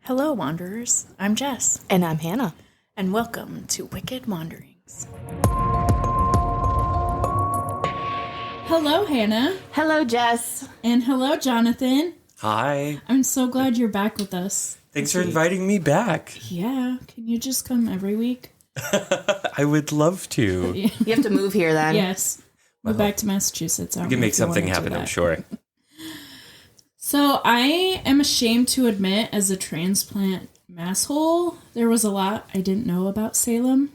Hello, Wanderers. I'm Jess. And I'm Hannah. And welcome to Wicked Wanderings. Hello, Hannah. Hello, Jess. And hello, Jonathan. Hi. I'm so glad you're back with us. Thanks for inviting me back. Yeah. Can you just come every week? I would love to. Yeah. You have to move here then. Yes. Move back to Massachusetts. We can make something happen, I'm sure. So I am ashamed to admit, as a transplant masshole, there was a lot I didn't know about Salem.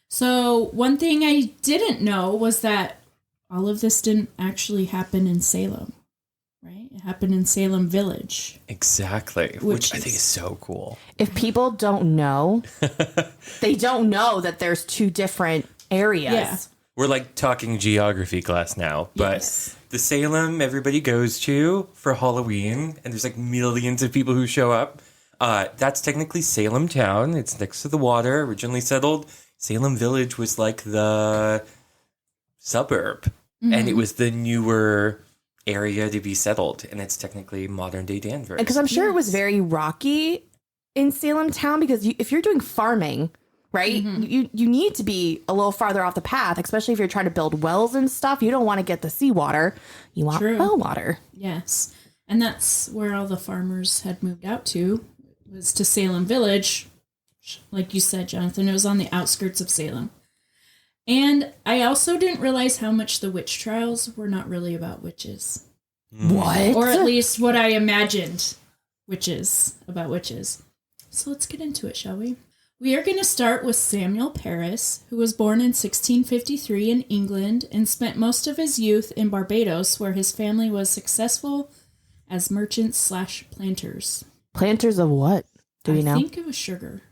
So one thing I didn't know was that all of this didn't actually happen in Salem, right? It happened in Salem Village. Exactly, which I think is so cool. If people don't know, they don't know that there's two different areas. Yeah. We're like talking geography class now, but Yes. the Salem everybody goes to for Halloween, and there's like millions of people who show up. That's technically Salem town. It's next to the water, originally settled. Salem Village was like the suburb, and it was the newer area to be settled, and it's technically modern day Danvers. Because I'm sure it was very rocky in Salem town because if you're doing farming, right, you need to be a little farther off the path, especially if you're trying to build wells and stuff. You don't want to get the seawater. You want well water. Yes. And that's where all the farmers had moved out to, was to Salem Village. Like you said, Jonathan, it was on the outskirts of Salem. And I also didn't realize how much the witch trials were not really about witches. What? Or at least what I imagined about witches. So let's get into it, shall we? We are going to start with Samuel Parris, who was born in 1653 in England and spent most of his youth in Barbados, where his family was successful as merchants/planters. Planters of what? Do you know? I think it was sugar.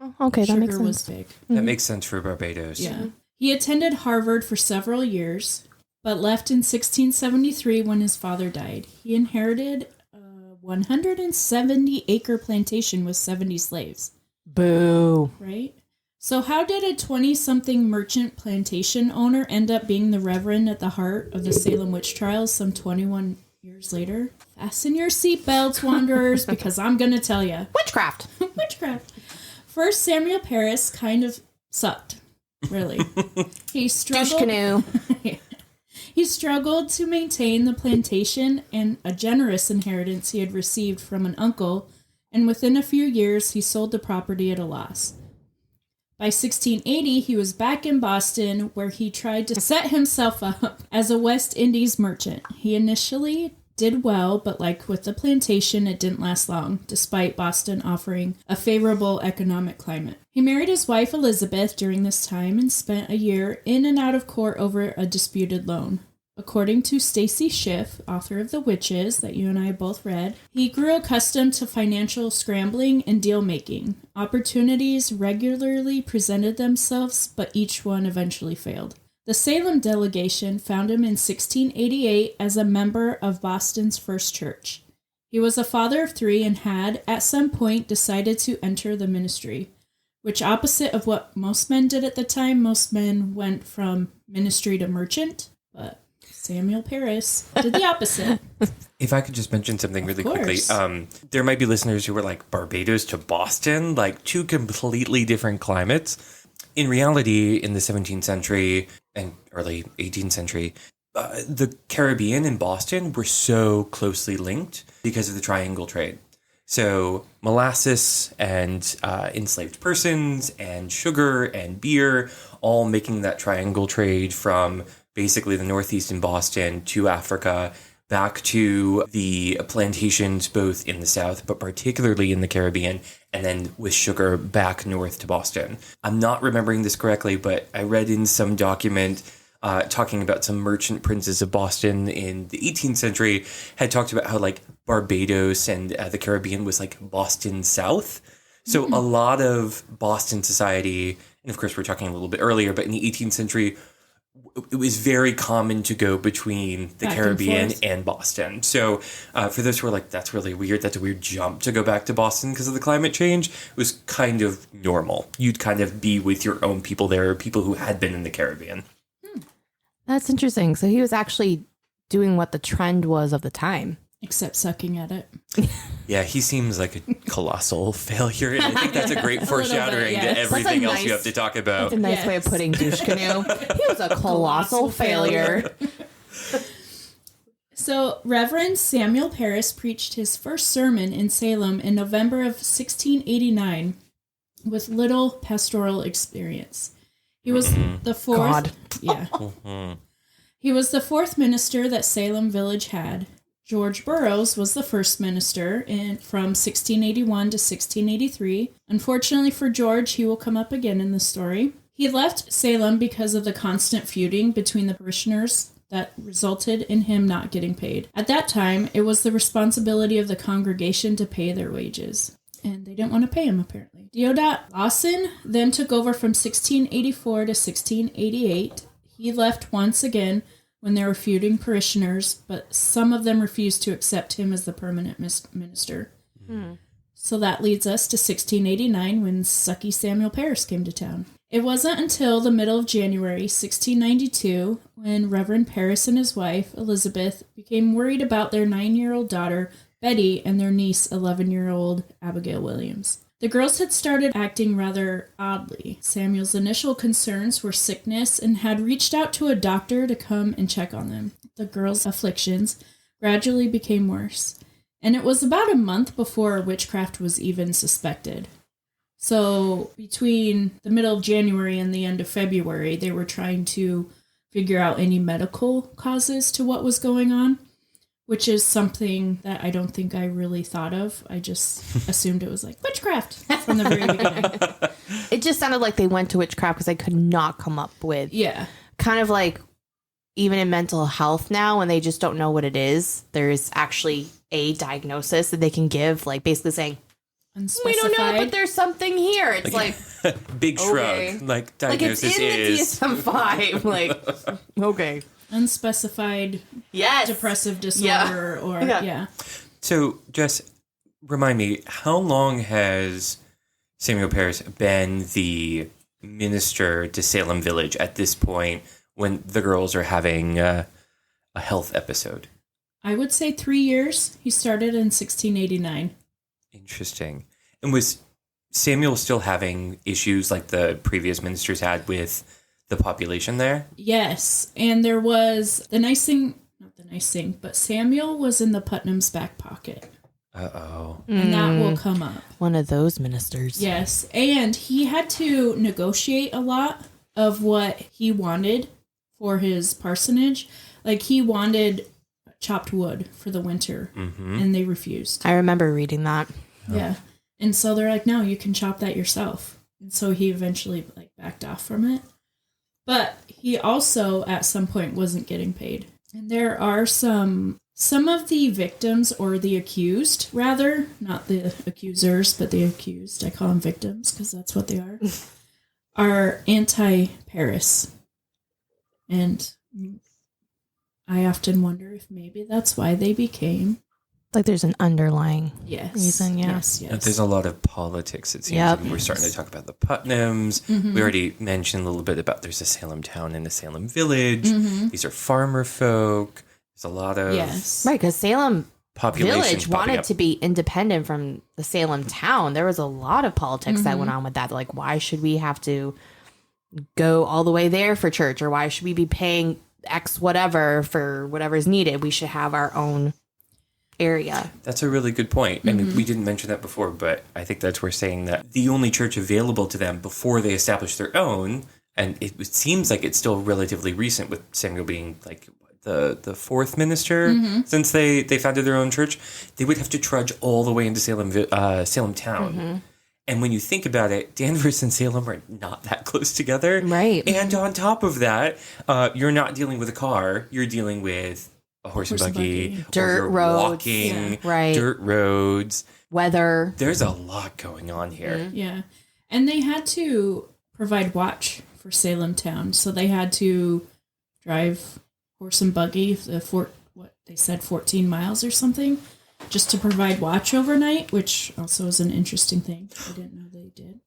Oh, okay, that Sugar makes sense. was big. That makes sense for Barbados. Yeah. He attended Harvard for several years, but left in 1673 when his father died. He inherited a 170-acre plantation with 70 slaves. Boo. Right? So how did a 20-something merchant plantation owner end up being the reverend at the heart of the Salem Witch Trials some 21 years later? Fasten your seatbelts, Wanderers, because I'm going to tell you. Witchcraft. Witchcraft. First, Samuel Parris kind of sucked, really. He struggled. Douche canoe. He struggled to maintain the plantation and a generous inheritance he had received from an uncle, and within a few years, he sold the property at a loss. By 1680, he was back in Boston, where he tried to set himself up as a West Indies merchant. He initially did well, but like with the plantation, it didn't last long, despite Boston offering a favorable economic climate. He married his wife Elizabeth during this time and spent a year in and out of court over a disputed loan. According to Stacy Schiff, author of The Witches, that you and I both read, he grew accustomed to financial scrambling and deal-making. Opportunities regularly presented themselves, but each one eventually failed. The Salem delegation found him in 1688 as a member of Boston's First Church. He was a father of 3 and had, at some point, decided to enter the ministry, which, opposite of what most men did at the time, most men went from ministry to merchant, but Samuel Parris did the opposite. If I could just mention something really quickly. There might be listeners who were like, Barbados to Boston, like 2 completely different climates. In reality, in the 17th century and early 18th century, the Caribbean and Boston were so closely linked because of the triangle trade. So molasses and enslaved persons and sugar and beer, all making that triangle trade from basically the Northeast in Boston to Africa, back to the plantations both in the South, but particularly in the Caribbean, and then with sugar back north to Boston. I'm not remembering this correctly, but I read in some document talking about some merchant princes of Boston in the 18th century had talked about how like Barbados and the Caribbean was like Boston South. So a lot of Boston society, and of course we're talking a little bit earlier, but in the 18th century, it was very common to go between the Caribbean and Boston. So for those who are like, that's really weird, that's a weird jump to go back to Boston because of the climate change, it was kind of normal. You'd kind of be with your own people there, people who had been in the Caribbean. That's interesting. So he was actually doing what the trend was of the time. Except sucking at it. Yeah, he seems like a colossal failure, and I think that's a great foreshadowing yes. to everything else nice- you have to talk about. That's a nice way of putting douche canoe. He was a colossal failure. So, Reverend Samuel Parris preached his first sermon in Salem in November of 1689 with little pastoral experience. He was the fourth. God. Yeah. He was the fourth minister that Salem Village had. George Burroughs was the first minister from 1681 to 1683. Unfortunately for George, he will come up again in the story. He left Salem because of the constant feuding between the parishioners that resulted in him not getting paid. At that time, it was the responsibility of the congregation to pay their wages. And they didn't want to pay him, apparently. Deodat Lawson then took over from 1684 to 1688. He left once again when there were feuding parishioners, but some of them refused to accept him as the permanent minister. So that leads us to 1689 when sucky Samuel Parris came to town. It wasn't until the middle of January 1692 when Reverend Parris and his wife, Elizabeth, became worried about their 9-year-old daughter, Betty, and their niece, 11-year-old Abigail Williams. The girls had started acting rather oddly. Samuel's initial concerns were sickness and had reached out to a doctor to come and check on them. The girls' afflictions gradually became worse, and it was about a month before witchcraft was even suspected. So between the middle of January and the end of February, they were trying to figure out any medical causes to what was going on, which is something that I don't think I really thought of. I just assumed it was like witchcraft from the very beginning. It just sounded like they went to witchcraft because I could not come up with. Yeah. Kind of like even in mental health now, when they just don't know what it is, there's actually a diagnosis that they can give, like basically saying, Unspecified. we don't know, but there's something here. It's like Big shrug. Okay. Like, like it's diagnosis in the is. DSM-5. Like, okay. Unspecified Yes. depressive disorder or yeah. So, Jess, remind me, how long has Samuel Parris been the minister to Salem Village at this point when the girls are having a health episode? I would say 3 years. He started in 1689. Interesting. And was Samuel still having issues like the previous ministers had with the population there? Yes. And there was the nice thing, not the nice thing, but Samuel was in the Putnam's back pocket. Uh-oh. And that will come up. One of those ministers. Yes. And he had to negotiate a lot of what he wanted for his parsonage. Like he wanted chopped wood for the winter, and they refused. I remember reading that. Yeah. And so they're like, no, you can chop that yourself. And so he eventually like backed off from it. But he also at some point wasn't getting paid. And there are some of the victims, or the accused rather, not the accusers, but the accused, I call them victims because that's what they are anti-Parris. And I often wonder if maybe that's why they became. Like there's an underlying reason, yeah. Yes. There's a lot of politics, it seems. Yep. And we're starting to talk about the Putnams. We already mentioned a little bit about there's a Salem town and a Salem village. These are farmer folk. There's a lot of Yes. Right, because Salem population Village popping wanted up. to be independent from the Salem town. There was a lot of politics that went on with that. Like, why should we have to go all the way there for church? Or why should we be paying X whatever for whatever is needed? We should have our own area. That's a really good point. I mean, we didn't mention that before, but I think that's worth saying that the only church available to them before they established their own, and it seems like it's still relatively recent with Samuel being like the fourth minister since they founded their own church, they would have to trudge all the way into Salem town. And when you think about it, Danvers and Salem are not that close together. Right. And on top of that, you're not dealing with a car, you're dealing with a horse and buggy, Dirt or you're roads. walking, Right. dirt roads. Weather. There's a lot going on here. Yeah. And they had to provide watch for Salem town. So they had to drive horse and buggy, what they said 14 miles or something, just to provide watch overnight, which also is an interesting thing. I didn't know they did.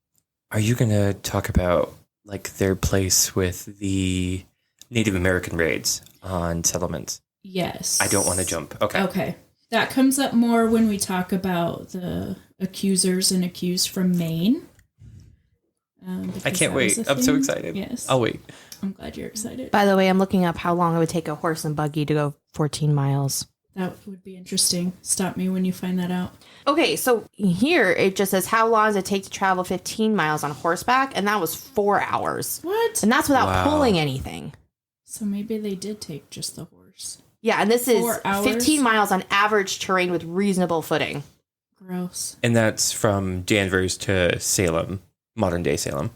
Are you going to talk about like their place with the Native American raids on settlements? Yes. I don't want to jump. Okay. Okay. That comes up more when we talk about the accusers and accused from Maine. I can't wait. I'm so excited. Yes. I'll wait. I'm glad you're excited. By the way, I'm looking up how long it would take a horse and buggy to go 14 miles. That would be interesting. Stop me when you find that out. Okay, so here it just says how long does it take to travel 15 miles on horseback? And that was 4 hours. What? And that's without pulling anything. So maybe they did take just the horse. Yeah, and this is 4 hours? 15 miles on average terrain with reasonable footing. Gross. And that's from Danvers to Salem, modern day Salem,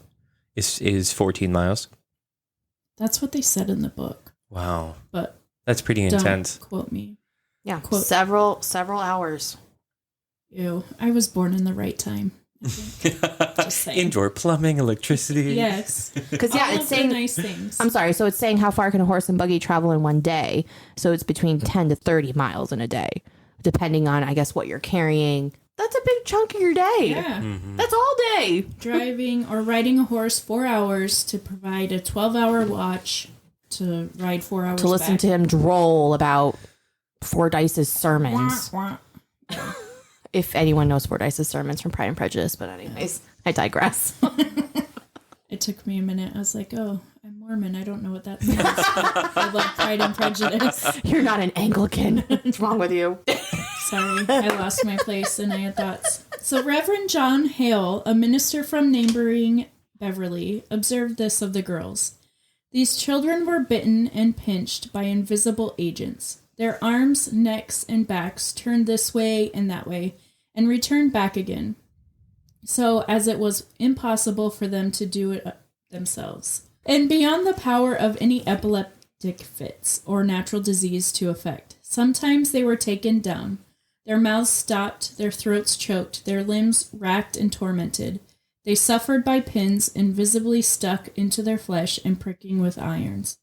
is 14 miles. That's what they said in the book. Wow. But that's pretty intense. Don't quote me. Yeah, Quote. several hours. Ew. I was born in the right time. Just saying. Indoor plumbing, electricity. Yes. Because yeah, All it's of the saying nice things. I'm sorry, so it's saying how far can a horse and buggy travel in one day? So it's between 10 to 30 miles in a day, depending on I guess what you're carrying. That's a big chunk of your day. Yeah. Mm-hmm. That's all day. Driving or riding a horse 4 hours to provide a 12-hour watch to ride 4 hours To listen back. to him droll about Fordyce's sermons. Wah, wah. If anyone knows Fordyce's sermons from Pride and Prejudice, but anyways, I digress. It took me a minute. I was like, oh, I'm Mormon. I don't know what that means. I love Pride and Prejudice. You're not an Anglican. What's wrong with you? Sorry, I lost my place and I had thoughts. So Reverend John Hale, a minister from neighboring Beverly, observed this of the girls. These children were bitten and pinched by invisible agents. Their arms, necks, and backs turned this way and that way, and returned back again. So as it was impossible for them to do it themselves. And beyond the power of any epileptic fits or natural disease to affect. Sometimes they were taken down. Their mouths stopped, their throats choked, their limbs racked and tormented. They suffered by pins invisibly stuck into their flesh and pricking with irons.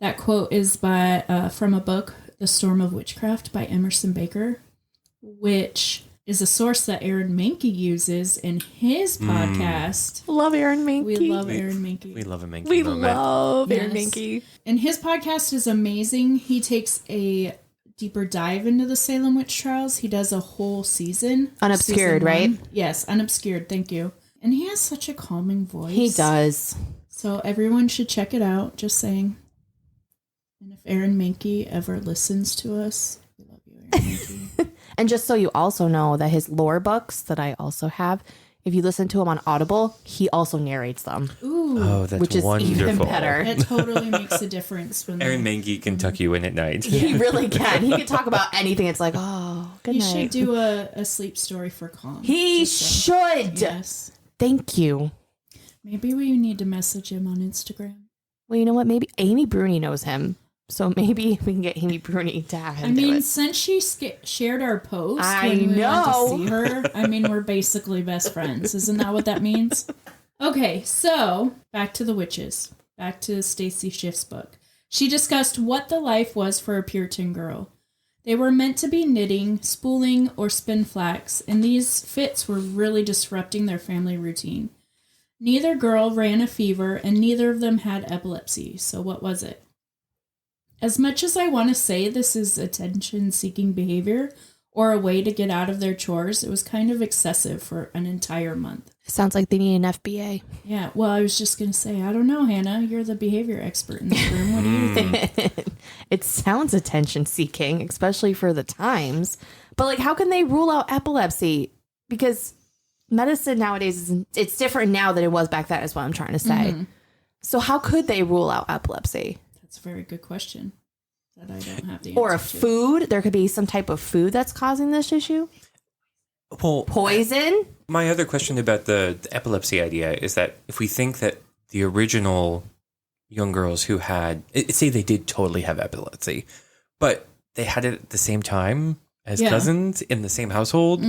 That quote is from a book, The Storm of Witchcraft by Emerson Baker, which is a source that Aaron Mahnke uses in his podcast. Love Aaron Mahnke. We love Aaron Mahnke. We love a Mahnke We moment. love Aaron Yes. Mahnke. And his podcast is amazing. He takes a deeper dive into the Salem Witch Trials. He does a whole season. Unobscured, Season right? 1. Yes, Unobscured. Thank you. And he has such a calming voice. He does. So everyone should check it out. Just saying. And if Aaron Mahnke ever listens to us, we love you, Aaron Mahnke. And just so you also know that his lore books that I also have, if you listen to him on Audible, he also narrates them. Ooh. Oh, that's Which is wonderful. even better. It totally makes a difference when Aaron they- Mahnke can tuck you in at night. He really can. He can talk about anything. It's like, oh, good He night. should do a sleep story for calm. He Just saying. should. Yes. Thank you. Maybe we need to message him on Instagram. Well, you know what? Maybe Amy Bruni knows him. So maybe we can get Amy Bruni to have him I mean, do it. since she shared our post I when we went know. to see her, I mean, we're basically best friends. Isn't that what that means? Okay, so back to the witches. Back to Stacy Schiff's book. She discussed what the life was for a Puritan girl. They were meant to be knitting, spooling, or spin flax, and these fits were really disrupting their family routine. Neither girl ran a fever, and neither of them had epilepsy. So what was it? As much as I want to say this is attention-seeking behavior or a way to get out of their chores, it was kind of excessive for an entire month. Sounds like they need an FBA. Yeah, well, I was just going to say, I don't know, Hannah. You're the behavior expert in this room. What do you think? It sounds attention seeking, especially for the times. But like, how can they rule out epilepsy? Because medicine nowadays it's different now than it was back then, is what I'm trying to say. So how could they rule out epilepsy? That's a very good question that I don't have the answer Or a to. food? There could be some type of food that's causing this issue. Well, Poison? my other question about the epilepsy idea is that if we think that the original young girls who had, say they did totally have epilepsy, but they had it at the same time as Yeah. cousins in the same household,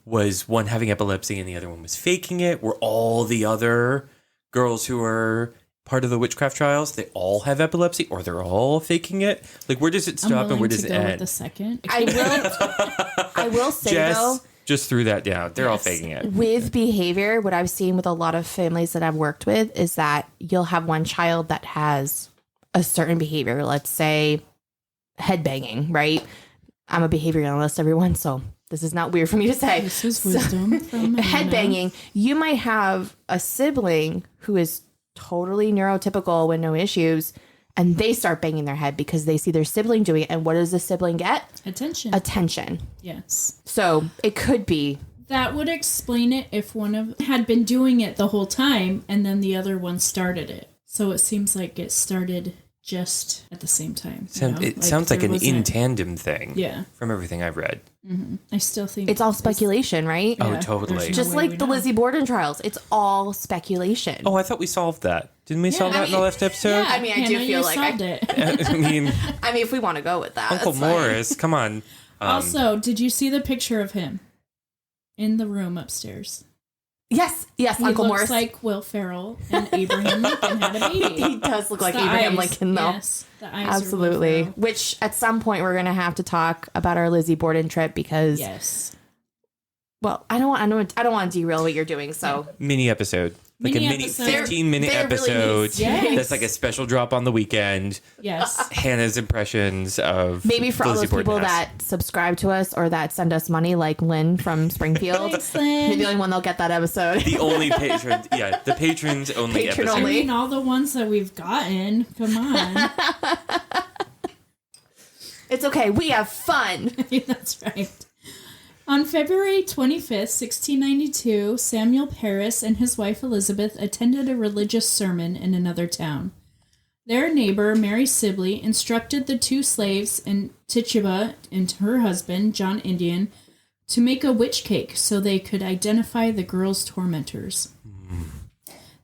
was one having epilepsy and the other one was faking it? Were all the other girls who were part of the witchcraft trials, they all have epilepsy or they're all faking it? Like, where does it I'm stop and willing where to does it go with end? the second. I will say Jess though, just threw that down. They're all Yes. faking it. with behavior, what I've seen with a lot of families that I've worked with is that you'll have one child that has a certain behavior, let's say headbanging, right? I'm a behavior analyst, everyone, so this is not weird for me to say. This is wisdom from Headbanging. You might have a sibling who is totally neurotypical with no issues, and they start banging their head because they see their sibling doing it. And what does the sibling get? Attention. Yes. So it could be. That would explain it if one of had been doing it the whole time and then the other one started it. So it seems like it started just at the same time. It sounds like an in tandem thing. Yeah. From everything I've read. Mm-hmm. I still think it's all speculation, right? Oh, totally. Just like the Lizzie Borden trials. It's all speculation. Oh, I thought we solved that. Didn't we solve that in the last episode? Yeah, I mean, I do feel like solved it. I mean, if we want to go with that. Uncle Morris, come on. Also, did you see the picture of him in the room upstairs? Yes, Uncle Morris. He looks like Will Ferrell and Abraham Lincoln had a baby. He does look like Abraham Lincoln, though. Yes, the eyes absolutely. Are Will Ferrell. Which at some point we're going to have to talk about our Lizzie Borden trip because, well, I don't want to derail what you're doing. So mini episode. Like a mini 15-minute episode. Really that's like a special drop on the weekend. Yes. Hannah's impressions of maybe for all Lizzie those people Borden that subscribe to us or that send us money, like Lynn from Springfield. Thanks, Lynn. You're the only one that'll get that episode. The only patron. Yeah, the patrons only Patron episode. only. I mean, all the ones that we've gotten. Come on. It's okay. We have fun. That's right. On February 25th, 1692, Samuel Parris and his wife Elizabeth attended a religious sermon in another town. Their neighbor, Mary Sibley, instructed the two slaves and Tituba and her husband, John Indian, to make a witch cake so they could identify the girls' tormentors.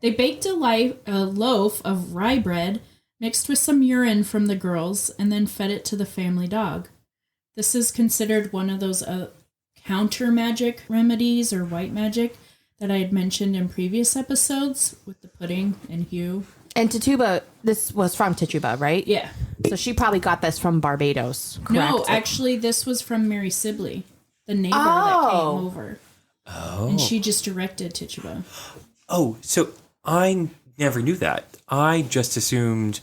They baked a loaf of rye bread mixed with some urine from the girls and then fed it to the family dog. This is considered one of those counter magic remedies or white magic that I had mentioned in previous episodes with the pudding and Hugh. And Tituba, this was from Tituba, right? Yeah. So she probably got this from Barbados, correct? No, actually, this was from Mary Sibley, the neighbor that came over. Oh. And she just directed Tituba. Oh, so I never knew that. I just assumed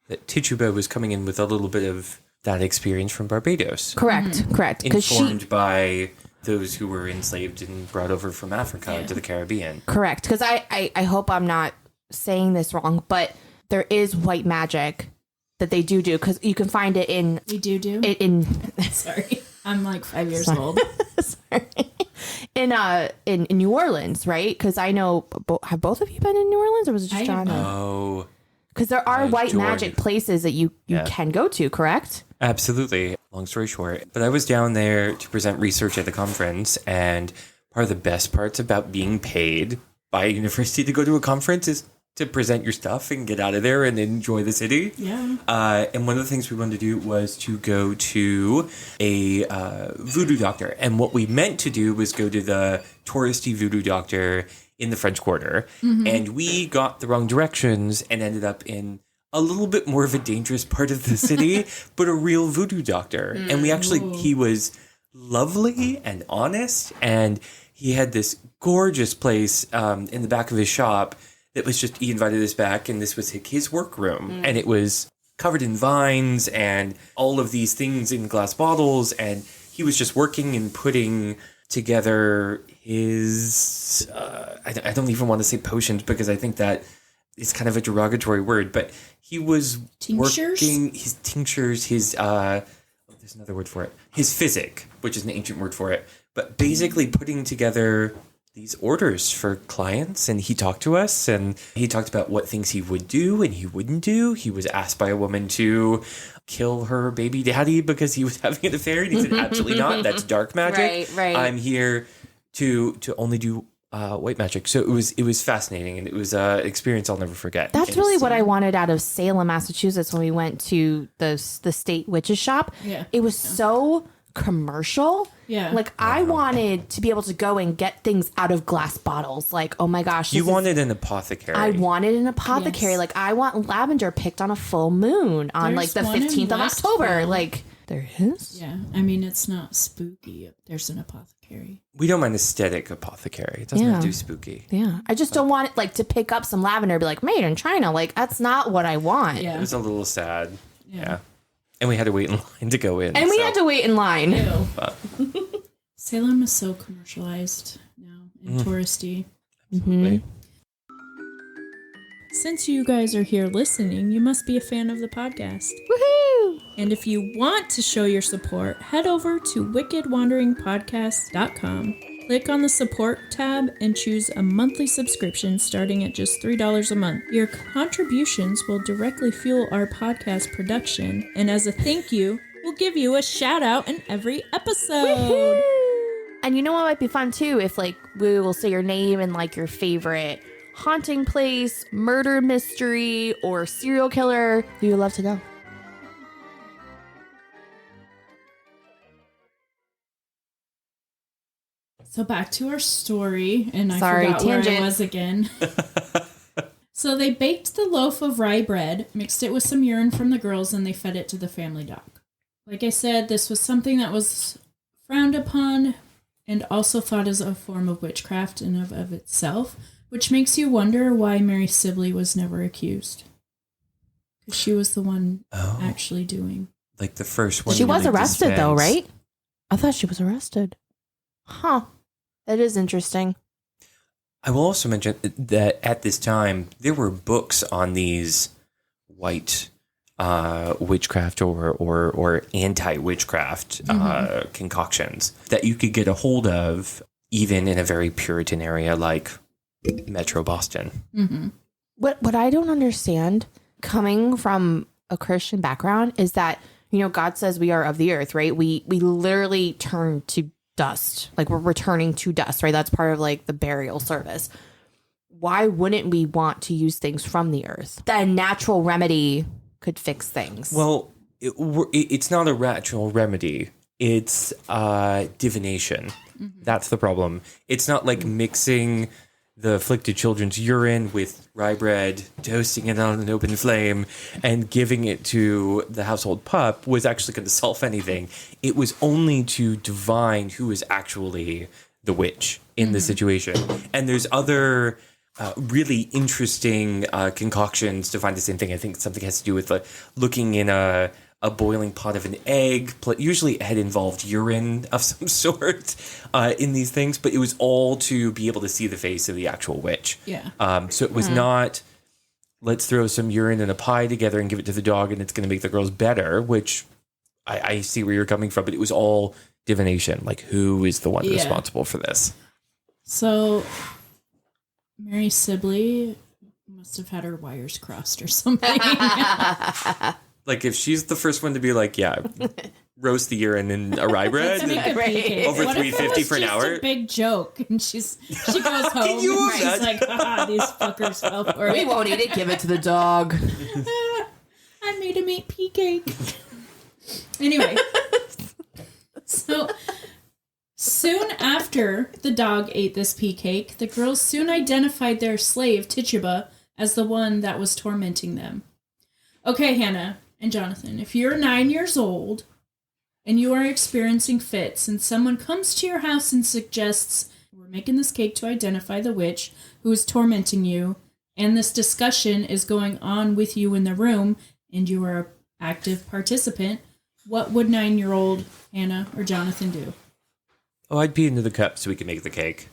that Tituba was coming in with a little bit of that experience from Barbados. Correct. Informed by those who were enslaved and brought over from Africa to the Caribbean. Correct. Because I hope I'm not saying this wrong, but there is white magic that they do because you can find it in... We do? Sorry. I'm like 5 years old. Sorry. In New Orleans, right? Because I know... have both of you been in New Orleans or was it just John? Oh. Because there are white magic places that you can go to, correct? Absolutely. Long story short. But I was down there to present research at the conference, and part of the best parts about being paid by a university to go to a conference is to present your stuff and get out of there and enjoy the city. Yeah. And one of the things we wanted to do was to go to a voodoo doctor. And what we meant to do was go to the touristy voodoo doctor in the French Quarter. Mm-hmm. And we got the wrong directions and ended up in a little bit more of a dangerous part of the city, but a real voodoo doctor. Mm. And we actually, he was lovely and honest. And he had this gorgeous place in the back of his shop that was just, he invited us back, and this was his workroom. Mm. And it was covered in vines and all of these things in glass bottles. And he was just working and putting together his, I don't even want to say potions because I think that is kind of a derogatory word, but he was working his tinctures, his, there's another word for it, his physic, which is an ancient word for it, but basically putting together these orders for clients. And he talked to us and he talked about what things he would do and he wouldn't do. He was asked by a woman to kill her baby daddy because he was having an affair, and he said, absolutely not. That's dark magic. Right. I'm here to only do white magic. So it was fascinating, and it was an experience I'll never forget. That's really what I wanted out of Salem, Massachusetts when we went to the state witches shop. Yeah. It was so commercial. Yeah. Like I wanted to be able to go and get things out of glass bottles. Like, oh my gosh. You wanted an apothecary. I wanted an apothecary. Yes. Like I want lavender picked on a full moon on There's like the one in 15th of October. Westville. Like there is? Yeah. I mean, it's not spooky. There's an apothecary. We don't mind aesthetic apothecary. It doesn't have to do spooky. Yeah. I just don't want it like to pick up some lavender and be like made in China. Like that's not what I want. Yeah. It was a little sad. Yeah. And we had to wait in line to go in. And we had to wait in line. Salem is so commercialized now and touristy. Absolutely. Since you guys are here listening, you must be a fan of the podcast. Woohoo! And if you want to show your support, head over to wickedwanderingpodcast.com. Click on the support tab and choose a monthly subscription starting at just $3 a month. Your contributions will directly fuel our podcast production, and as a thank you, we'll give you a shout out in every episode. Woohoo! And you know what might be fun too? If like we will say your name and like your favorite haunting place, murder mystery, or serial killer, we would love to know. So back to our story, and I Sorry, forgot tangent. where I was again. So they baked the loaf of rye bread, mixed it with some urine from the girls, and they fed it to the family dog. Like I said, this was something that was frowned upon and also thought as a form of witchcraft in of itself, which makes you wonder why Mary Sibley was never accused. Because she was the one actually doing. Like the first one. She was really arrested though, dispense. right? I thought she was arrested. Huh. That is interesting. I will also mention that at this time, there were books on these white witchcraft or anti-witchcraft concoctions that you could get a hold of even in a very Puritan area like Metro Boston. Mm-hmm. What I don't understand, coming from a Christian background, is that, you know, God says we are of the earth, right? We literally turn to dust, like we're returning to dust, right? That's part of like the burial service. Why wouldn't we want to use things from the earth? That a natural remedy could fix things. Well, it's not a natural remedy. It's divination. Mm-hmm. That's the problem. It's not like mixing the afflicted children's urine with rye bread, toasting it on an open flame, and giving it to the household pup was actually going to solve anything. It was only to divine who is actually the witch in the situation. And there's other really interesting concoctions to find the same thing. I think something has to do with looking in a boiling pot of an egg. Usually it had involved urine of some sort in these things, but it was all to be able to see the face of the actual witch. Yeah. So it was not, let's throw some urine in a pie together and give it to the dog and it's going to make the girls better, which I see where you're coming from, but it was all divination. Like, who is the one responsible for this? So Mary Sibley must have had her wires crossed or something. Like, if she's the first one to be like, yeah, roast the urine in a rye bread Let's make a PK. over What if it $3.50 was for an just hour. A big joke, and she goes home. you and she's imagine? like, these fuckers fell for we it. won't eat it. Give it to the dog. I made him eat pea cake. Anyway, so soon after the dog ate this pea cake, the girls soon identified their slave Tituba as the one that was tormenting them. Okay, Hannah and Jonathan, if you're 9 years old and you are experiencing fits and someone comes to your house and suggests, we're making this cake to identify the witch who is tormenting you, and this discussion is going on with you in the room and you are an active participant, what would 9-year-old Hannah or Jonathan do? Oh, I'd pee into the cup so we can make the cake.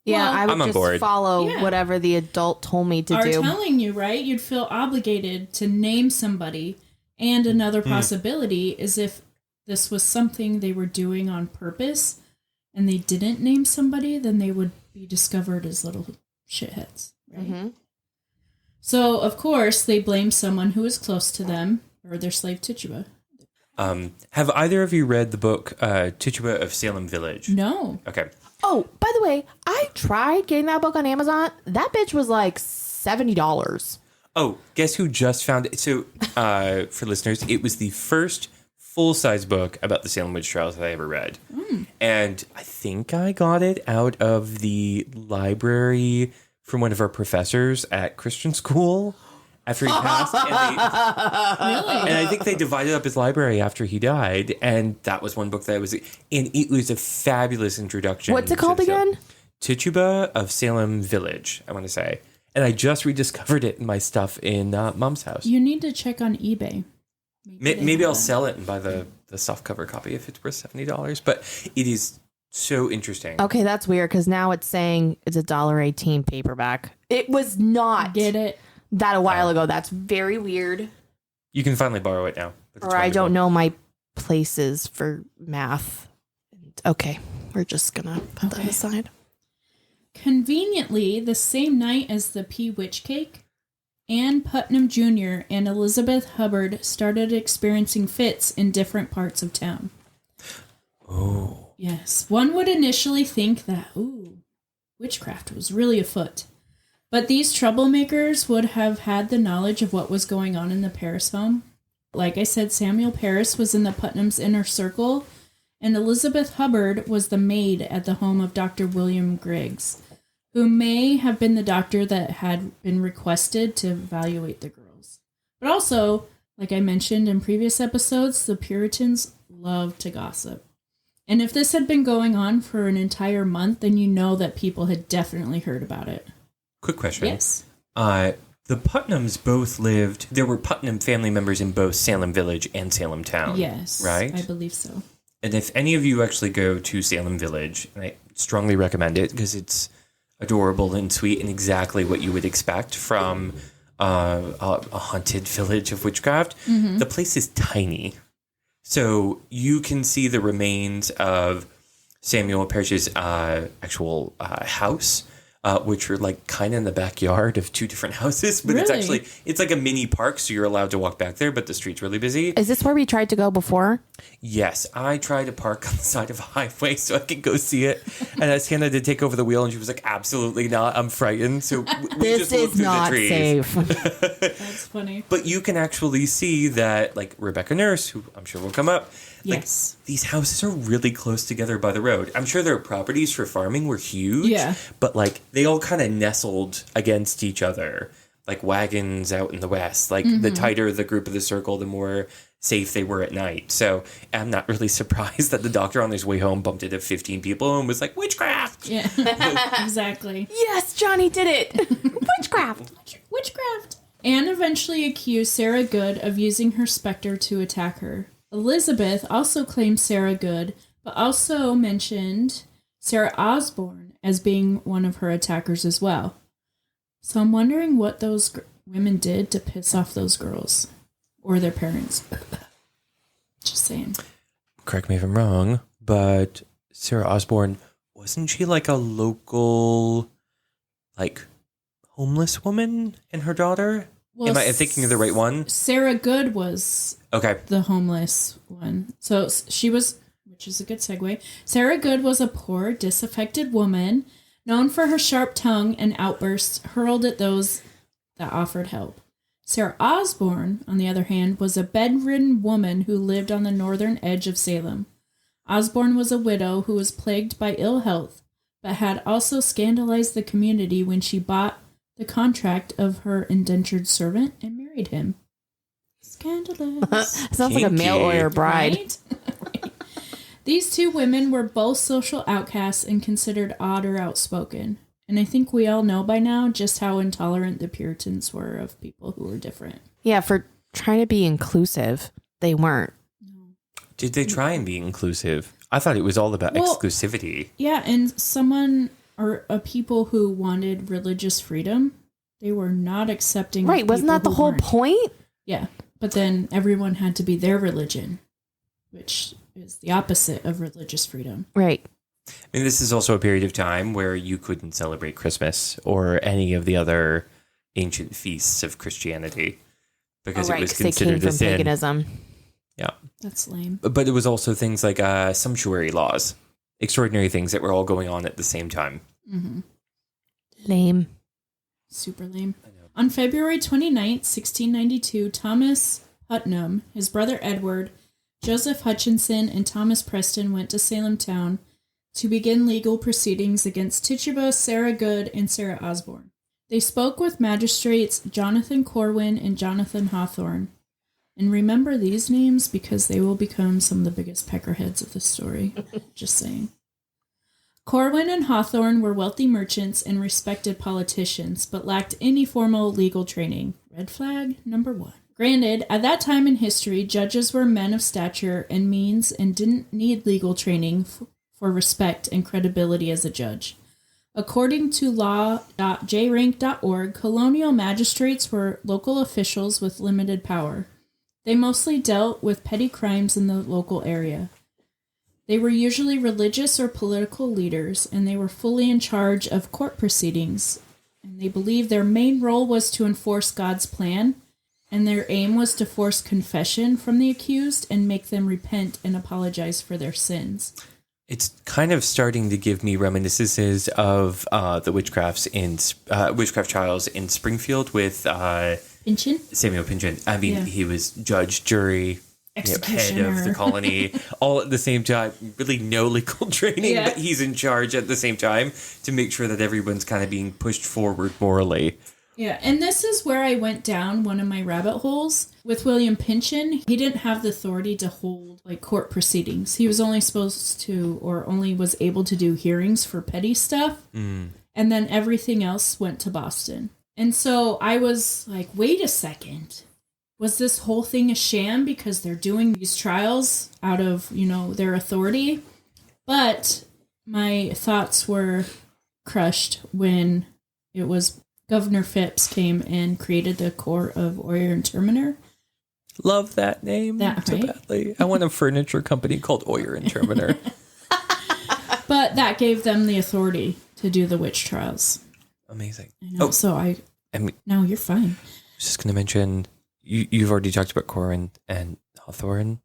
Yeah, Well, I would I'm on just board. follow Yeah. whatever the adult told me to Are do. telling you, right? You'd feel obligated to name somebody. And another possibility is if this was something they were doing on purpose and they didn't name somebody, then they would be discovered as little shitheads, right? Mm-hmm. So, of course, they blame someone who is close to them or their slave Tituba. Have either of you read the book Tituba of Salem Village? No. Okay. Oh, by the way, I tried getting that book on Amazon. That bitch was like $70. Oh, guess who just found it? So, for listeners, it was the first full-size book about the Salem Witch Trials that I ever read. And I think I got it out of the library from one of our professors at Christian school after he passed. Really? And I think they divided up his library after he died. And that was one book that was... And it was a fabulous introduction. What's it called to again? Tituba of Salem Village, I want to say. And I just rediscovered it in my stuff in Mom's house. You need to check on eBay. Maybe I'll sell it and buy the softcover copy if it's worth $70. But it is so interesting. Okay, that's weird because now it's saying it's $1.18 paperback. It was not. Get it? That a while ago. That's very weird. You can finally borrow it now. Or I don't know my places for math. Okay, we're just gonna put that aside. Conveniently, the same night as the Pea Witch Cake, Ann Putnam Jr. and Elizabeth Hubbard started experiencing fits in different parts of town. Oh. Yes, one would initially think that, witchcraft was really afoot. But these troublemakers would have had the knowledge of what was going on in the Paris home. Like I said, Samuel Paris was in the Putnams' inner circle, and Elizabeth Hubbard was the maid at the home of Dr. William Griggs, who may have been the doctor that had been requested to evaluate the girls. But also, like I mentioned in previous episodes, the Puritans loved to gossip. And if this had been going on for an entire month, then you know that people had definitely heard about it. Quick question. Yes. The Putnams both lived... There were Putnam family members in both Salem Village and Salem Town. Yes. Right? I believe so. And if any of you actually go to Salem Village, and I strongly recommend it because it's adorable and sweet and exactly what you would expect from a haunted village of witchcraft, the place is tiny. So you can see the remains of Samuel Parrish's actual house, which are like kind of in the backyard of two different houses, but Really? it's like a mini park, so you're allowed to walk back there, but the street's really busy. Is this where we tried to go before? Yes, I tried to park on the side of a highway so I could go see it, and as Hannah did take over the wheel, and she was like, "Absolutely not, I'm frightened." So we This just looked is through not the trees. safe. That's funny. But you can actually see that, like Rebecca Nurse, who I'm sure will come up. Like, Yes. these houses are really close together by the road. I'm sure their properties for farming were huge. Yeah. But like they all kind of nestled against each other, like wagons out in the west. Like the tighter the group of the circle, the more safe they were at night. So I'm not really surprised that the doctor on his way home bumped into 15 people and was like, "Witchcraft!" Yeah, exactly. Yes, Johnny did it. Witchcraft. Witchcraft. Anne eventually accused Sarah Good of using her specter to attack her. Elizabeth also claimed Sarah Good, but also mentioned Sarah Osborne as being one of her attackers as well. So I'm wondering what those women did to piss off those girls. Or their parents. Just saying. Correct me if I'm wrong, but Sarah Osborne, wasn't she like a local, like, homeless woman and her daughter? Well, Am I thinking of the right one? Sarah Good was Okay. the homeless one. So she was, which is a good segue. Sarah Good was a poor, disaffected woman known for her sharp tongue and outbursts hurled at those that offered help. Sarah Osborne, on the other hand, was a bedridden woman who lived on the northern edge of Salem. Osborne was a widow who was plagued by ill health, but had also scandalized the community when she bought the contract of her indentured servant and married him. Scandalous. Sounds like a mail order bride. Right? Right. These two women were both social outcasts and considered odd or outspoken. And I think we all know by now just how intolerant the Puritans were of people who were different. Yeah, for trying to be inclusive, they weren't. Did they try and be inclusive? I thought it was all about exclusivity. Yeah, and someone or a people who wanted religious freedom, they were not accepting. Right, wasn't that the whole point? Yeah, but then everyone had to be their religion, which is the opposite of religious freedom. Right. I mean, this is also a period of time where you couldn't celebrate Christmas or any of the other ancient feasts of Christianity because it was considered a sin. Paganism. Yeah. That's lame. But it was also things like sumptuary laws, extraordinary things that were all going on at the same time. Mm-hmm. Lame. Super lame. On February 29th, 1692, Thomas Putnam, his brother Edward, Joseph Hutchinson, and Thomas Preston went to Salem Town to begin legal proceedings against Tituba, Sarah Good, and Sarah Osborne. They spoke with magistrates Jonathan Corwin and Jonathan Hawthorne. And remember these names because they will become some of the biggest peckerheads of the story. Just saying. Corwin and Hawthorne were wealthy merchants and respected politicians, but lacked any formal legal training. Red flag number 1. Granted, at that time in history, judges were men of stature and means and didn't need legal training for respect and credibility as a judge. According to law.jrank.org, colonial magistrates were local officials with limited power. They mostly dealt with petty crimes in the local area. They were usually religious or political leaders, and they were fully in charge of court proceedings. And they believed their main role was to enforce God's plan, and their aim was to force confession from the accused and make them repent and apologize for their sins. It's kind of starting to give me reminiscences of the witchcraft trials in Springfield with Pynchon? Samuel Pynchon. I mean, He was judge, jury, head of the colony, all at the same time. Really no legal training, but he's in charge at the same time to make sure that everyone's kind of being pushed forward morally. Yeah, and this is where I went down one of my rabbit holes. With William Pynchon, he didn't have the authority to hold court proceedings. He was only supposed to, or only was able to do hearings for petty stuff. And then everything else went to Boston. And so I was like, wait a second. Was this whole thing a sham because they're doing these trials out of, their authority? But my thoughts were crushed when it was Governor Phipps came and created the Court of Oyer and Terminer. Love that name so badly. I want a furniture company called Oyer and Terminer. But that gave them the authority to do the witch trials. Amazing. No, you're fine. I was just going to mention, you've already talked about Corwin and Hawthorne.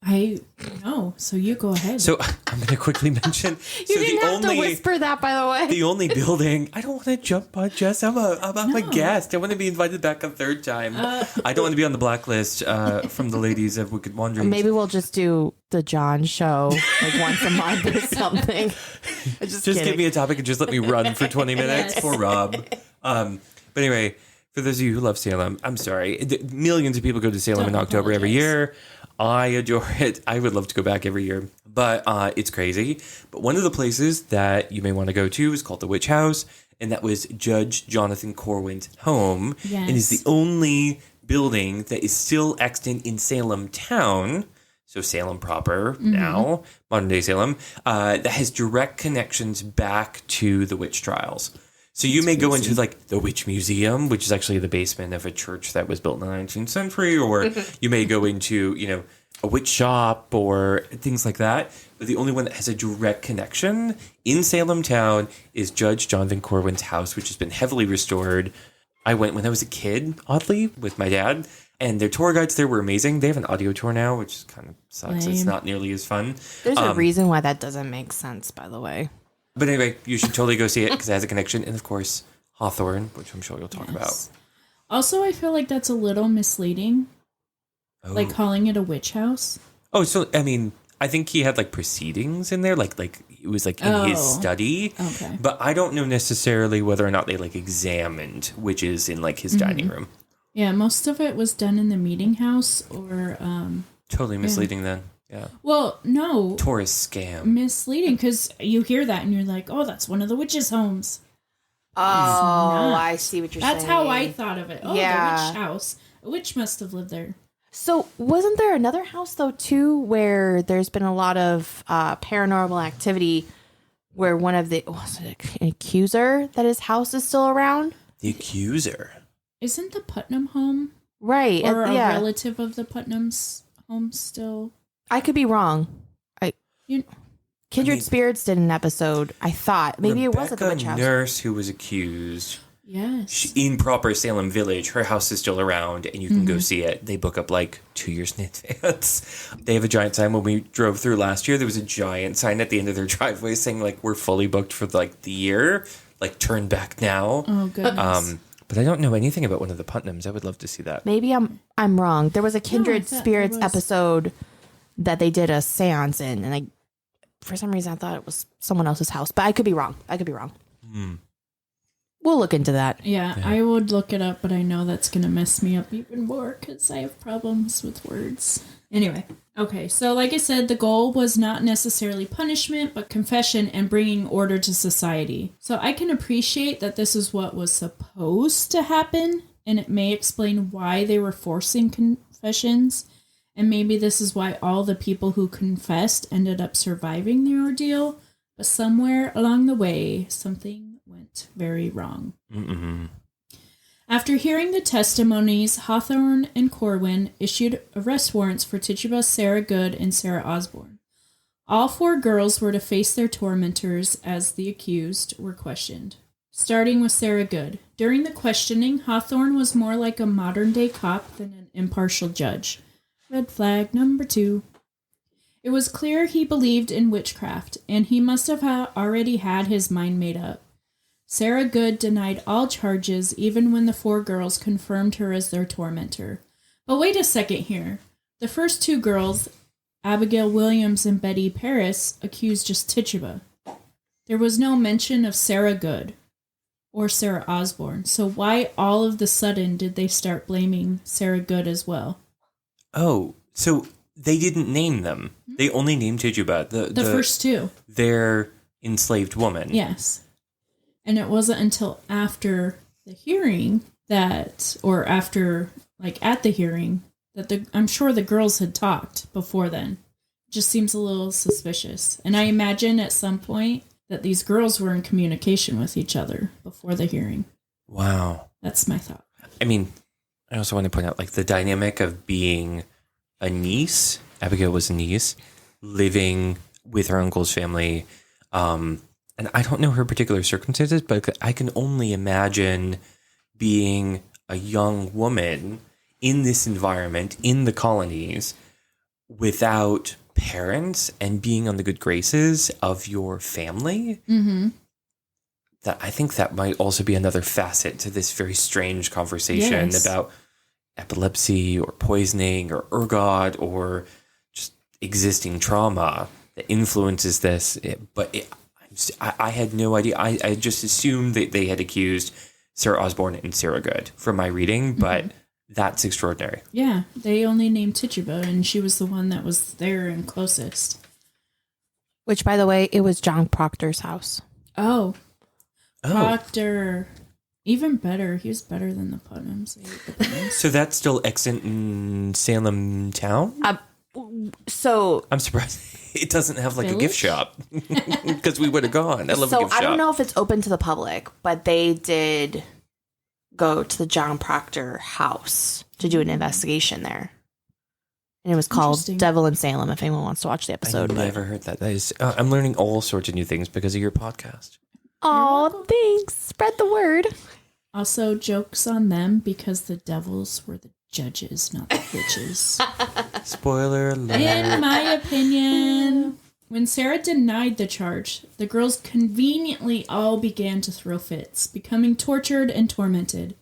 I know, so you go ahead. So I'm going to quickly mention. You didn't have to whisper that, by the way. The only building. I don't want to jump on Jess. I'm a guest. I want to be invited back a third time. I don't want to be on the blacklist from the ladies of Wicked Wanderings. Maybe we'll just do the John show once a month or something. Just give me a topic and just let me run for 20 minutes. Poor Rob. But anyway, for those of you who love Salem, I'm sorry. Millions of people go to Salem in October every year. I adore it. I would love to go back every year, but it's crazy. But one of the places that you may want to go to is called the Witch House, and that was Judge Jonathan Corwin's home, and is the only building that is still extant in Salem town, so Salem proper now, modern day Salem, that has direct connections back to the witch trials. So you may go into the Witch Museum, which is actually the basement of a church that was built in the 19th century, or you may go into, a witch shop or things like that. But the only one that has a direct connection in Salem town is Judge Jonathan Corwin's house, which has been heavily restored. I went when I was a kid, oddly, with my dad, and their tour guides there were amazing. They have an audio tour now, which kind of sucks. Lame. It's not nearly as fun. There's a reason why that doesn't make sense, by the way. But anyway, you should totally go see it because it has a connection. And of course, Hawthorne, which I'm sure you'll talk about. Also, I feel like that's a little misleading. Like calling it a witch house. Oh, so, I mean, I think he had proceedings in there. Like it was in his study. Okay. But I don't know necessarily whether or not they examined witches in his dining room. Yeah, most of it was done in the meeting house or... Totally misleading then. Yeah. Well, no. Tourist scam. Misleading because you hear that and you're like, oh, that's one of the witches' homes. Oh, I see what you're saying. That's how I thought of it. Oh, the witch house. A witch must have lived there. So wasn't there another house, though, too, where there's been a lot of paranormal activity where one of the... was it an accuser that his house is still around? The accuser? Isn't the Putnam home... Right. Or a relative of the Putnam's home still... I could be wrong. Kindred Spirits did an episode, I thought. Maybe it was at the witch house. Nurse who was accused. Yes. In proper Salem Village. Her house is still around, and you can go see it. They book up 2 years in advance. They have a giant sign. When we drove through last year, there was a giant sign at the end of their driveway saying, we're fully booked for, the year. Turn back now. Oh, goodness. But I don't know anything about one of the Putnams. I would love to see that. Maybe I'm wrong. There was a Kindred Spirits episode that they did a seance in, and for some reason I thought it was someone else's house, but I could be wrong. We'll look into that. Yeah, I would look it up, but I know that's going to mess me up even more because I have problems with words. Anyway, okay, so like I said, the goal was not necessarily punishment, but confession and bringing order to society. So I can appreciate that this is what was supposed to happen and it may explain why they were forcing confessions, and maybe this is why all the people who confessed ended up surviving the ordeal, but somewhere along the way, something went very wrong. Mm-mm. After hearing the testimonies, Hawthorne and Corwin issued arrest warrants for Tituba, Sarah Good, and Sarah Osborne. All 4 girls were to face their tormentors as the accused were questioned. Starting with Sarah Good. During the questioning, Hawthorne was more like a modern-day cop than an impartial judge. Red flag number 2. It was clear he believed in witchcraft, and he must have already had his mind made up. Sarah Good denied all charges even when the 4 girls confirmed her as their tormentor. But wait a second here. The first 2 girls, Abigail Williams and Betty Paris, accused just Tituba. There was no mention of Sarah Good or Sarah Osborne, so why all of the sudden did they start blaming Sarah Good as well? Oh, so they didn't name them. They only named Tituba. The first 2. Their enslaved woman. Yes. And it wasn't until after the hearing that, or after, like, at the hearing, that I'm sure the girls had talked before then. It just seems a little suspicious. And I imagine at some point that these girls were in communication with each other before the hearing. Wow. That's my thought. I mean, I also want to point out, like, the dynamic of being a niece. Abigail was a niece, living with her uncle's family, and I don't know her particular circumstances, but I can only imagine being a young woman in this environment, in the colonies, without parents and being on the good graces of your family. Mm-hmm. That I think that might also be another facet to this very strange conversation about epilepsy or poisoning or ergot or just existing trauma that influences this. I had no idea. I just assumed that they had accused Sarah Osborne and Sarah Good from my reading, but that's extraordinary. Yeah, they only named Tituba, and she was the one that was there and closest. Which, by the way, it was John Proctor's house. Oh. Proctor. Even better. He was better than the Putnams. I hate the Putnams. So that's still extant in Salem town? So I'm surprised it doesn't have like a gift shop because we would have gone. I love a gift shop. I don't know if it's open to the public, but they did go to the John Proctor house to do an investigation there. And it was called Devil in Salem, if anyone wants to watch the episode. I've never heard that. That is, I'm learning all sorts of new things because of your podcast. Oh, thanks. Spread the word. Also, jokes on them because the devils were the judges, not the witches. Spoiler alert. In my opinion, when Sarah denied the charge, the girls conveniently all began to throw fits, becoming tortured and tormented.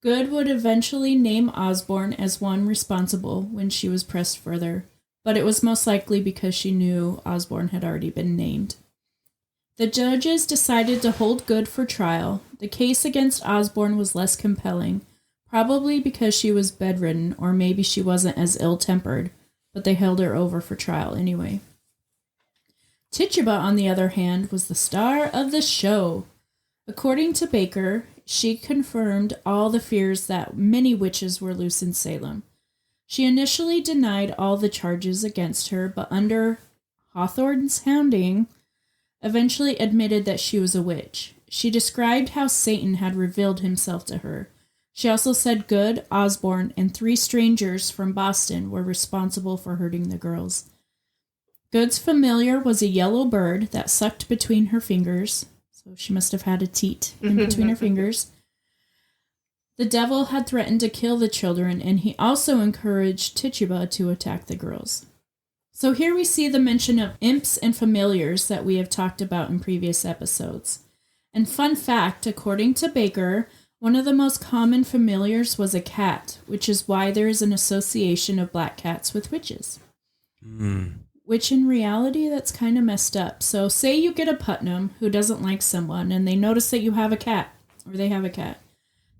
Good would eventually name Osborne as one responsible when she was pressed further, but it was most likely because she knew Osborne had already been named. The judges decided to hold Good for trial. The case against Osborne was less compelling, probably because she was bedridden or maybe she wasn't as ill-tempered, but they held her over for trial anyway. Tituba, on the other hand, was the star of the show. According to Baker, she confirmed all the fears that many witches were loose in Salem. She initially denied all the charges against her, but under Hawthorne's hounding, eventually admitted that she was a witch. She described how Satan had revealed himself to her. She also said Good, Osborne, and 3 strangers from Boston were responsible for hurting the girls. Good's familiar was a yellow bird that sucked between her fingers, so she must have had a teat in between her fingers. The devil had threatened to kill the children, and he also encouraged Tituba to attack the girls. So here we see the mention of imps and familiars that we have talked about in previous episodes. And fun fact, according to Baker, one of the most common familiars was a cat, which is why there is an association of black cats with witches. Which in reality, that's kind of messed up. So say you get a Putnam who doesn't like someone and they notice that you have a cat, or they have a cat.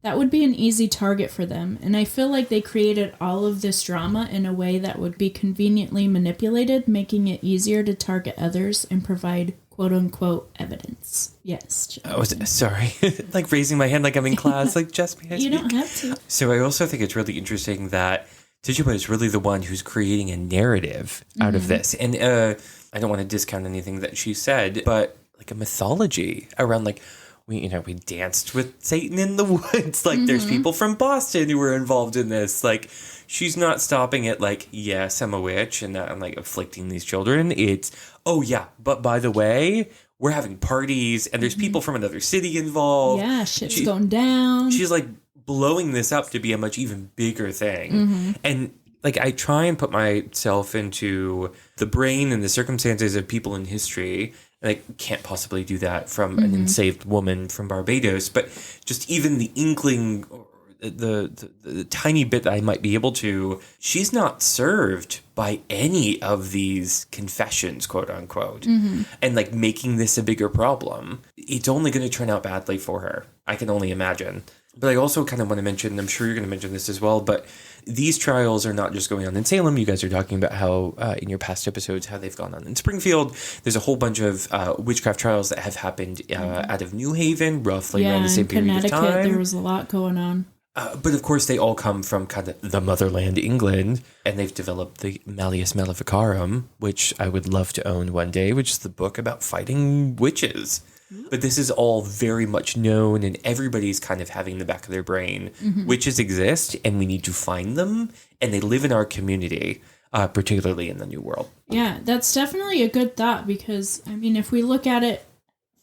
That would be an easy target for them, and I feel like they created all of this drama in a way that would be conveniently manipulated, making it easier to target others and provide quote unquote evidence. Yes. Oh, sorry. Like raising my hand like I'm in class. Like, just me. You don't have to. So I also think it's really interesting that Tituba is really the one who's creating a narrative out of this. And I don't want to discount anything that she said, but like a mythology around like, we danced with Satan in the woods. Like there's people from Boston who were involved in this. Like she's not stopping at like, yes, I'm a witch and I'm like afflicting these children. It's, oh yeah, but by the way, we're having parties and there's people from another city involved. Yeah, shit's going down. She's like blowing this up to be a much even bigger thing. And like I try and put myself into the brain and the circumstances of people in history. And I can't possibly do that from an enslaved woman from Barbados, but just even the inkling, or the tiny bit that I might be able to, she's not served by any of these confessions, quote unquote, and like making this a bigger problem. It's only going to turn out badly for her. I can only imagine. But I also kind of want to mention, I'm sure you're going to mention this as well, but these trials are not just going on in Salem. You guys are talking about how, in your past episodes, how they've gone on in Springfield. There's a whole bunch of witchcraft trials that have happened out of New Haven, roughly around the same period of time. There was a lot going on. But of course, they all come from kind of the motherland, England, and they've developed the Malleus Maleficarum, which I would love to own one day, which is the book about fighting witches. But this is all very much known, and everybody's kind of having in the back of their brain. Witches exist, and we need to find them, and they live in our community, particularly in the New World. Yeah, that's definitely a good thought, because, I mean, if we look at it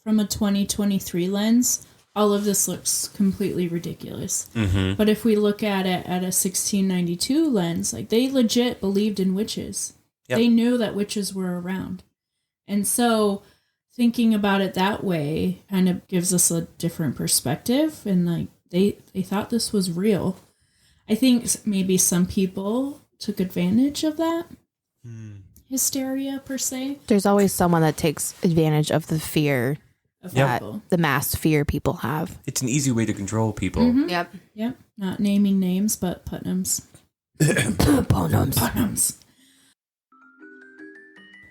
from a 2023 lens, all of this looks completely ridiculous. But if we look at it at a 1692 lens, like, they legit believed in witches. Yep. They knew that witches were around. And so thinking about it that way kind of gives us a different perspective, and like they thought this was real. I think maybe some people took advantage of that hysteria per se. There's always someone that takes advantage of the fear of the mass fear people have. It's an easy way to control people. Yep. Not naming names, but Putnams. Putnams.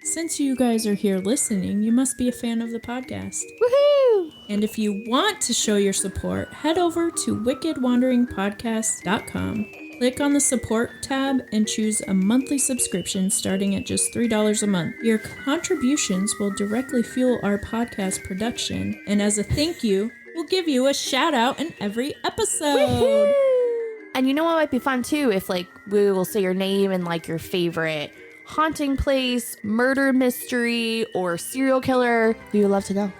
Since you guys are here listening, you must be a fan of the podcast. Woohoo! And if you want to show your support, head over to wickedwanderingpodcast.com. Click on the support tab and choose a monthly subscription starting at just $3 a month. Your contributions will directly fuel our podcast production, and as a thank you, we'll give you a shout out in every episode. Woohoo! And you know what might be fun too? If like we will say your name and like your favorite haunting place, murder mystery, or serial killer, we would love to know.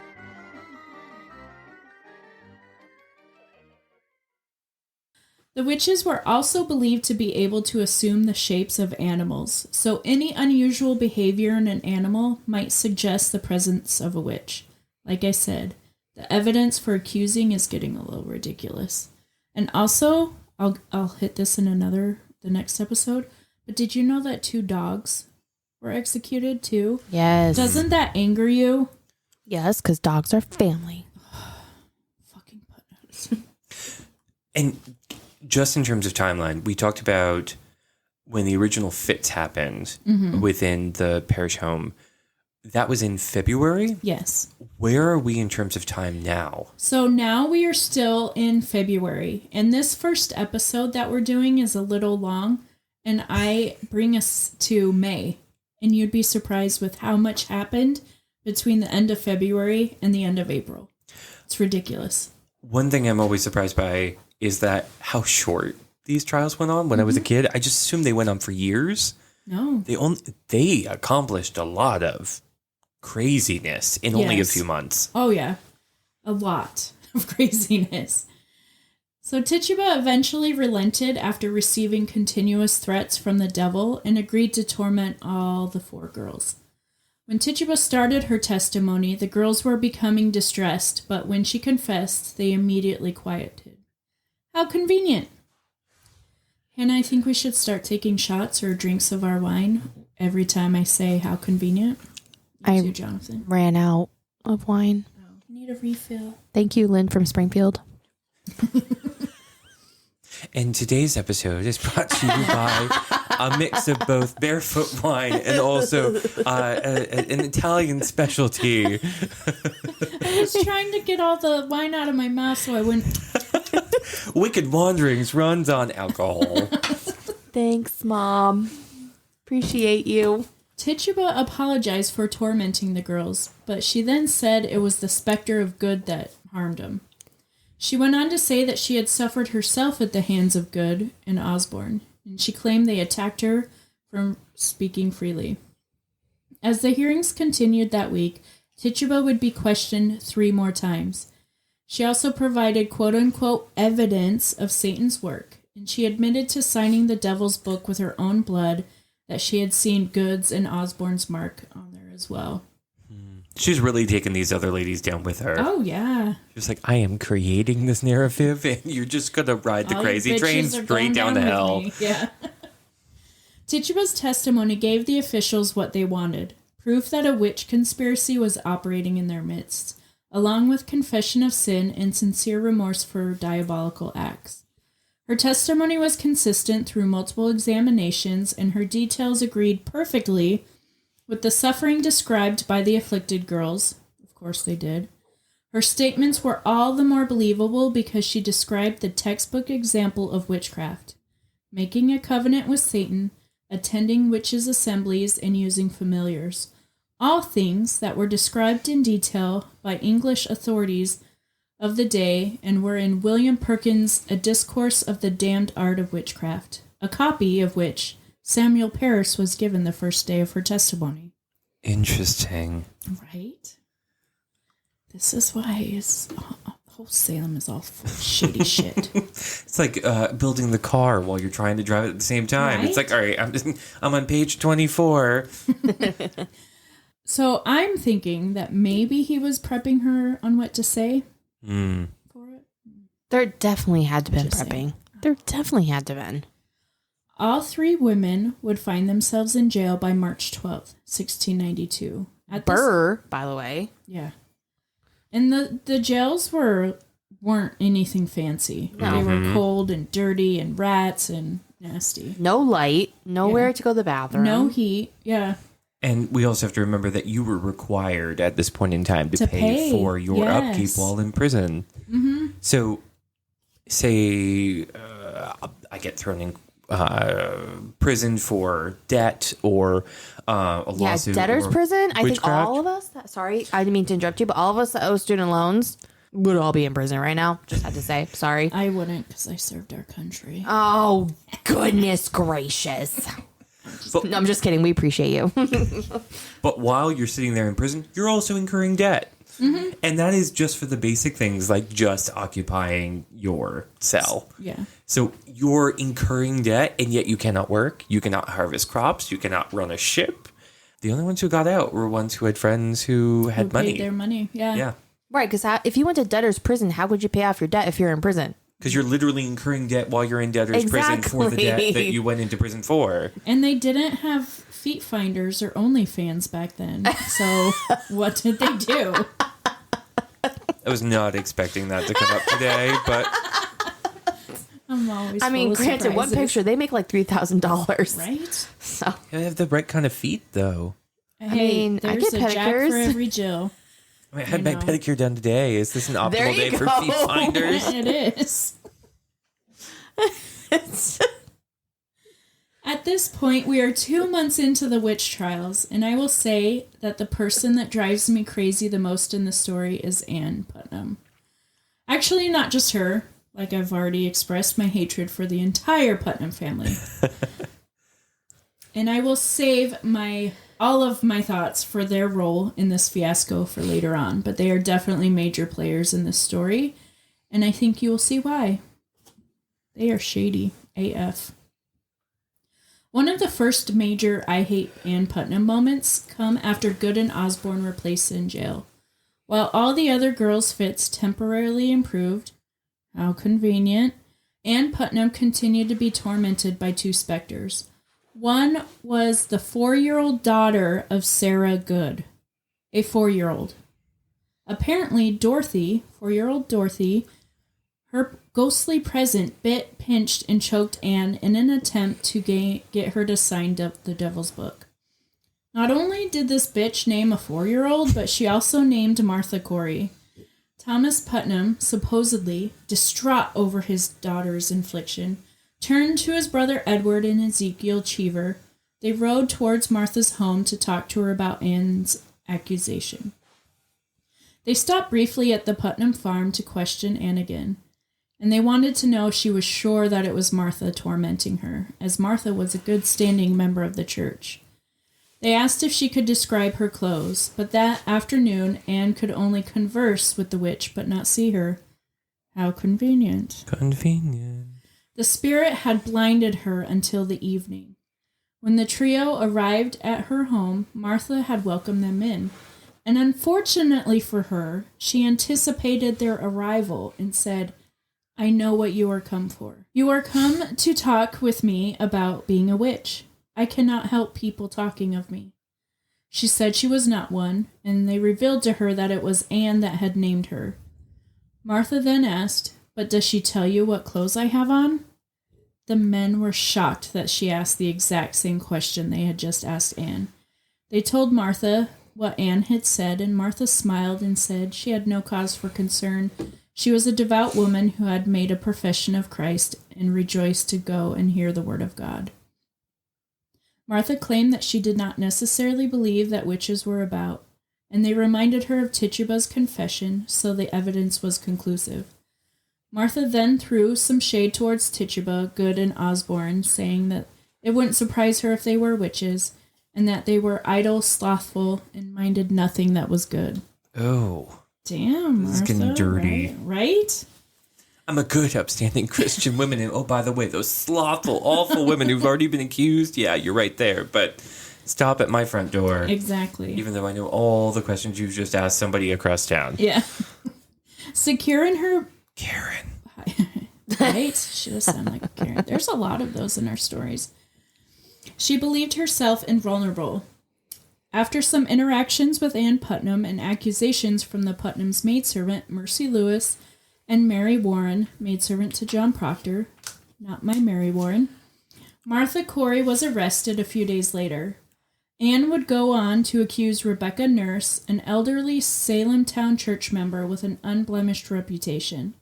The witches were also believed to be able to assume the shapes of animals, so any unusual behavior in an animal might suggest the presence of a witch. Like I said, the evidence for accusing is getting a little ridiculous. And also, I'll hit this in the next episode, but did you know that 2 dogs were executed too? Yes. Doesn't that anger you? Yes, because dogs are family. Fucking Putnams. And just in terms of timeline, we talked about when the original fits happened within the parish home. That was in February? Yes. Where are we in terms of time now? So now we are still in February. And this first episode that we're doing is a little long. And I bring us to May. And you'd be surprised with how much happened between the end of February and the end of April. It's ridiculous. One thing I'm always surprised by is that how short these trials went on. When I was a kid, I just assumed they went on for years. No. They accomplished a lot of craziness in only a few months. Oh, yeah. A lot of craziness. So Tituba eventually relented after receiving continuous threats from the devil and agreed to torment all the 4 girls. When Tituba started her testimony, the girls were becoming distressed, but when she confessed, they immediately quieted. How convenient. And I think we should start taking shots or drinks of our wine every time I say how convenient. You too, Jonathan. Ran out of wine. Oh, need a refill. Thank you, Lynn from Springfield. And today's episode is brought to you by a mix of both barefoot wine and also an Italian specialty. I was trying to get all the wine out of my mouth so I wouldn't. Wicked Wanderings runs on alcohol. Thanks, Mom. Appreciate you. Tituba apologized for tormenting the girls, but she then said it was the specter of good that harmed them. She went on to say that she had suffered herself at the hands of Good and Osborne, and she claimed they attacked her from speaking freely. As the hearings continued that week, Tituba would be questioned 3 more times. She also provided quote-unquote evidence of Satan's work, and she admitted to signing the devil's book with her own blood that she had seen Good's and Osborne's mark on there as well. She's really taking these other ladies down with her. Oh, yeah. She's like, I am creating this narrative, and you're just going to ride the crazy train straight down to hell. Yeah. Tituba's testimony gave the officials what they wanted, proof that a witch conspiracy was operating in their midst, along with confession of sin and sincere remorse for diabolical acts. Her testimony was consistent through multiple examinations, and her details agreed perfectly with the suffering described by the afflicted girls. Of course they did. Her statements were all the more believable because she described the textbook example of witchcraft, making a covenant with Satan, attending witches' assemblies, and using familiars. All things that were described in detail by English authorities of the day and were in William Perkins' A Discourse of the Damned Art of Witchcraft, a copy of which Samuel Parris was given the first day of her testimony. Interesting. Right? This is why whole Salem is all full of shady shit. It's like building the car while you're trying to drive it at the same time. Right? It's like, all right, I'm on page 24. So I'm thinking that maybe he was prepping her on what to say for it. There definitely had to been Just prepping. saying. There definitely had to been. All 3 women would find themselves in jail by March 12th, 1692. Burr, by the way. Yeah. And the jails weren't anything fancy. No. They were cold and dirty and rats and nasty. No light, nowhere to go to the bathroom. No heat. Yeah. And we also have to remember that you were required at this point in time to pay for your upkeep while in prison. Mm-hmm. So, say I get thrown in prison for debt or a lawsuit. Yeah, debtor's prison. I think witchcraft. all of us, sorry, I didn't mean to interrupt you, but all of us that owe student loans would all be in prison right now. Just had to say, sorry. I wouldn't because I served our country. Oh, goodness gracious. No, I'm just kidding. We appreciate you. But while you're sitting there in prison, you're also incurring debt. Mm-hmm. And that is just for the basic things like just occupying your cell. Yeah. So you're incurring debt and yet you cannot work. You cannot harvest crops. You cannot run a ship. The only ones who got out were ones who had friends who had money. Paid their money. Yeah. Yeah. Right, because if you went to debtor's prison, how would you pay off your debt if you're in prison? Because you're literally incurring debt while you're in debtor's prison for the debt that you went into prison for. And they didn't have feet finders or OnlyFans back then. So what did they do? I was not expecting that to come up today, but I'm always granted, one picture, they make like $3,000. Right? So they have the right kind of feet, though. Hey, I there's get a Jack pedicures. for every Jill. I mean, I had my pedicure done today. Is this an There optimal you day for go. feet finders? It is. At this point, we are 2 months into the witch trials, and I will say that the person that drives me crazy the most in the story is Anne Putnam. Actually, not just her. Like I've already expressed my hatred for the entire Putnam family. And I will save all of my thoughts for their role in this fiasco for later on, but they are definitely major players in this story, and I think you will see why. They are shady AF. One of the first major I hate Anne Putnam moments come after Good and Osborne were placed in jail. While all the other girls' fits temporarily improved, how convenient, Anne Putnam continued to be tormented by 2 specters. One was the 4-year-old daughter of Sarah Good, a 4-year-old. Apparently, Dorothy, 4-year-old Dorothy, Her ghostly presence bit, pinched, and choked Anne in an attempt to get her to sign the devil's book. Not only did this bitch name a 4-year-old, but she also named Martha Corey. Thomas Putnam, supposedly distraught over his daughter's infliction, turned to his brother Edward and Ezekiel Cheever. They rode towards Martha's home to talk to her about Anne's accusation. They stopped briefly at the Putnam farm to question Anne again, and they wanted to know if she was sure that it was Martha tormenting her, as Martha was a good standing member of the church. They asked if she could describe her clothes, but that afternoon Anne could only converse with the witch but not see her. How convenient. Convenient. The spirit had blinded her until the evening. When the trio arrived at her home, Martha had welcomed them in, and unfortunately for her, she anticipated their arrival and said, "I know what you are come for. You are come to talk with me about being a witch. I cannot help people talking of me." She said she was not one, and they revealed to her that it was Anne that had named her. Martha then asked, "But does she tell you what clothes I have on?" The men were shocked that she asked the exact same question they had just asked Anne. They told Martha what Anne had said, and Martha smiled and said she had no cause for concern. She was a devout woman who had made a profession of Christ and rejoiced to go and hear the word of God. Martha claimed that she did not necessarily believe that witches were about, and they reminded her of Tituba's confession, so the evidence was conclusive. Martha then threw some shade towards Tituba, Good, and Osborne, saying that it wouldn't surprise her if they were witches, and that they were idle, slothful, and minded nothing that was good. Oh. Damn, Martha. This is getting dirty. Right? I'm a good, upstanding Christian woman, and oh, by the way, those slothful, awful women who've already been accused, yeah, you're right there, but stop at my front door. Exactly. Even though I know all the questions you've just asked somebody across town. Yeah. Secure in her... Karen. Right? Should have sounded like a Karen. There's a lot of those in our stories. She believed herself invulnerable. After some interactions with Anne Putnam and accusations from the Putnam's maidservant, Mercy Lewis, and Mary Warren, maidservant to John Proctor, not my Mary Warren, Martha Corey was arrested a few days later. Anne would go on to accuse Rebecca Nurse, an elderly Salem town church member with an unblemished reputation.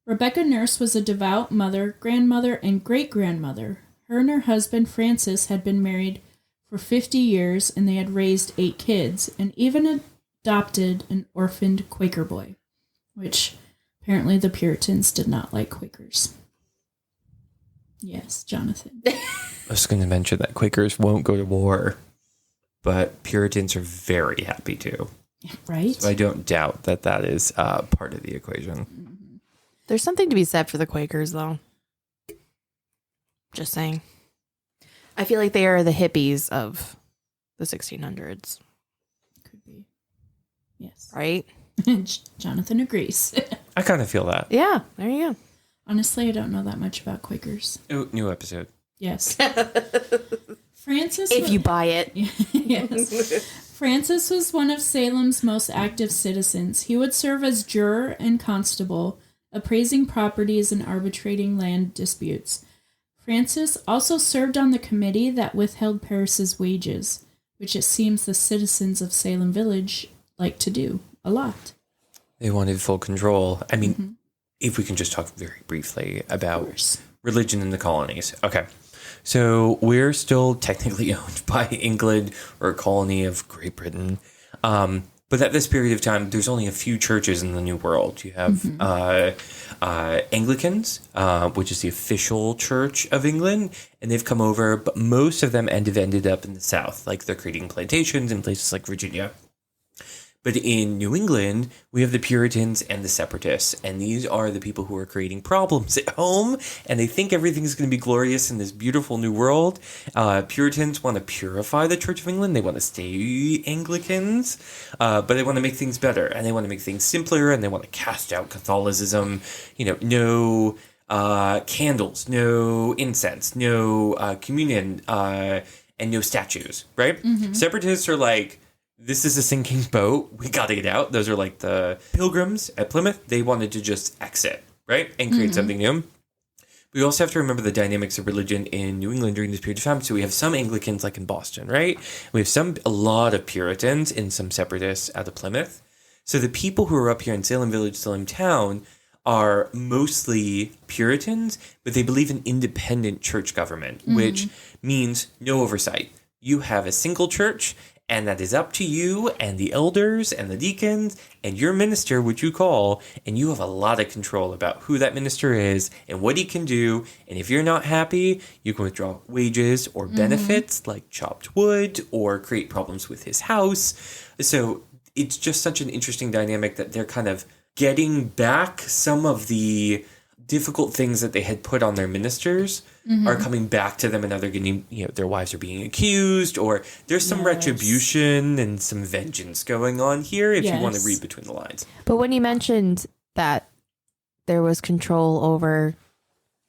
Rebecca Nurse was a devout mother, grandmother, and great-grandmother. Her and her husband, Francis, had been married for 50 years, and they had raised 8 kids, and even adopted an orphaned Quaker boy, which apparently the Puritans did not like Quakers. Yes, Jonathan. I was going to mention that Quakers won't go to war, but Puritans are very happy to. Right? So I don't doubt that that is part of the equation. Mm-hmm. There's something to be said for the Quakers, though. Just saying. I feel like they are the hippies of the 1600s. Could be. Yes. Right? Jonathan agrees. I kind of feel that. Yeah, there you go. Honestly, I don't know that much about Quakers. Oh, new episode. Yes. Francis. If you buy it. Yes. Francis was one of Salem's most active citizens. He would serve as juror and constable, appraising properties and arbitrating land disputes. Francis also served on the committee that withheld Paris's wages, which it seems the citizens of Salem Village like to do a lot. They wanted full control. I mean, if we can just talk very briefly about religion in the colonies. Okay. So we're still technically owned by England or a colony of Great Britain. But at this period of time, there's only a few churches in the New World. You have Anglicans, which is the official church of England, and they've come over, but most of them have ended up in the South, like they're creating plantations in places like Virginia. But in New England, we have the Puritans and the Separatists, and these are the people who are creating problems at home, and they think everything's going to be glorious in this beautiful new world. Puritans want to purify the Church of England. They want to stay Anglicans, but they want to make things better, and they want to make things simpler, and they want to cast out Catholicism. You know, no candles, no incense, no communion, and no statues, right? Separatists are like, this is a sinking boat. We got to get out. Those are like the Pilgrims at Plymouth. They wanted to just exit. right? And create something new. We also have to remember the dynamics of religion in New England during this period of time. So we have some Anglicans like in Boston, right? We have a lot of Puritans and some separatists out of Plymouth. So the people who are up here in Salem Village, Salem Town are mostly Puritans, but they believe in independent church government, which means no oversight. You have a single church, and that is up to you and the elders and the deacons and your minister, which you call, and you have a lot of control about who that minister is and what he can do. And if you're not happy, you can withdraw wages or benefits like chopped wood or create problems with his house. So it's just such an interesting dynamic that they're kind of getting back some of the difficult things that they had put on their ministers are coming back to them, and now they're getting, their wives are being accused, or there's some retribution and some vengeance going on here if you want to read between the lines. But when you mentioned that there was control over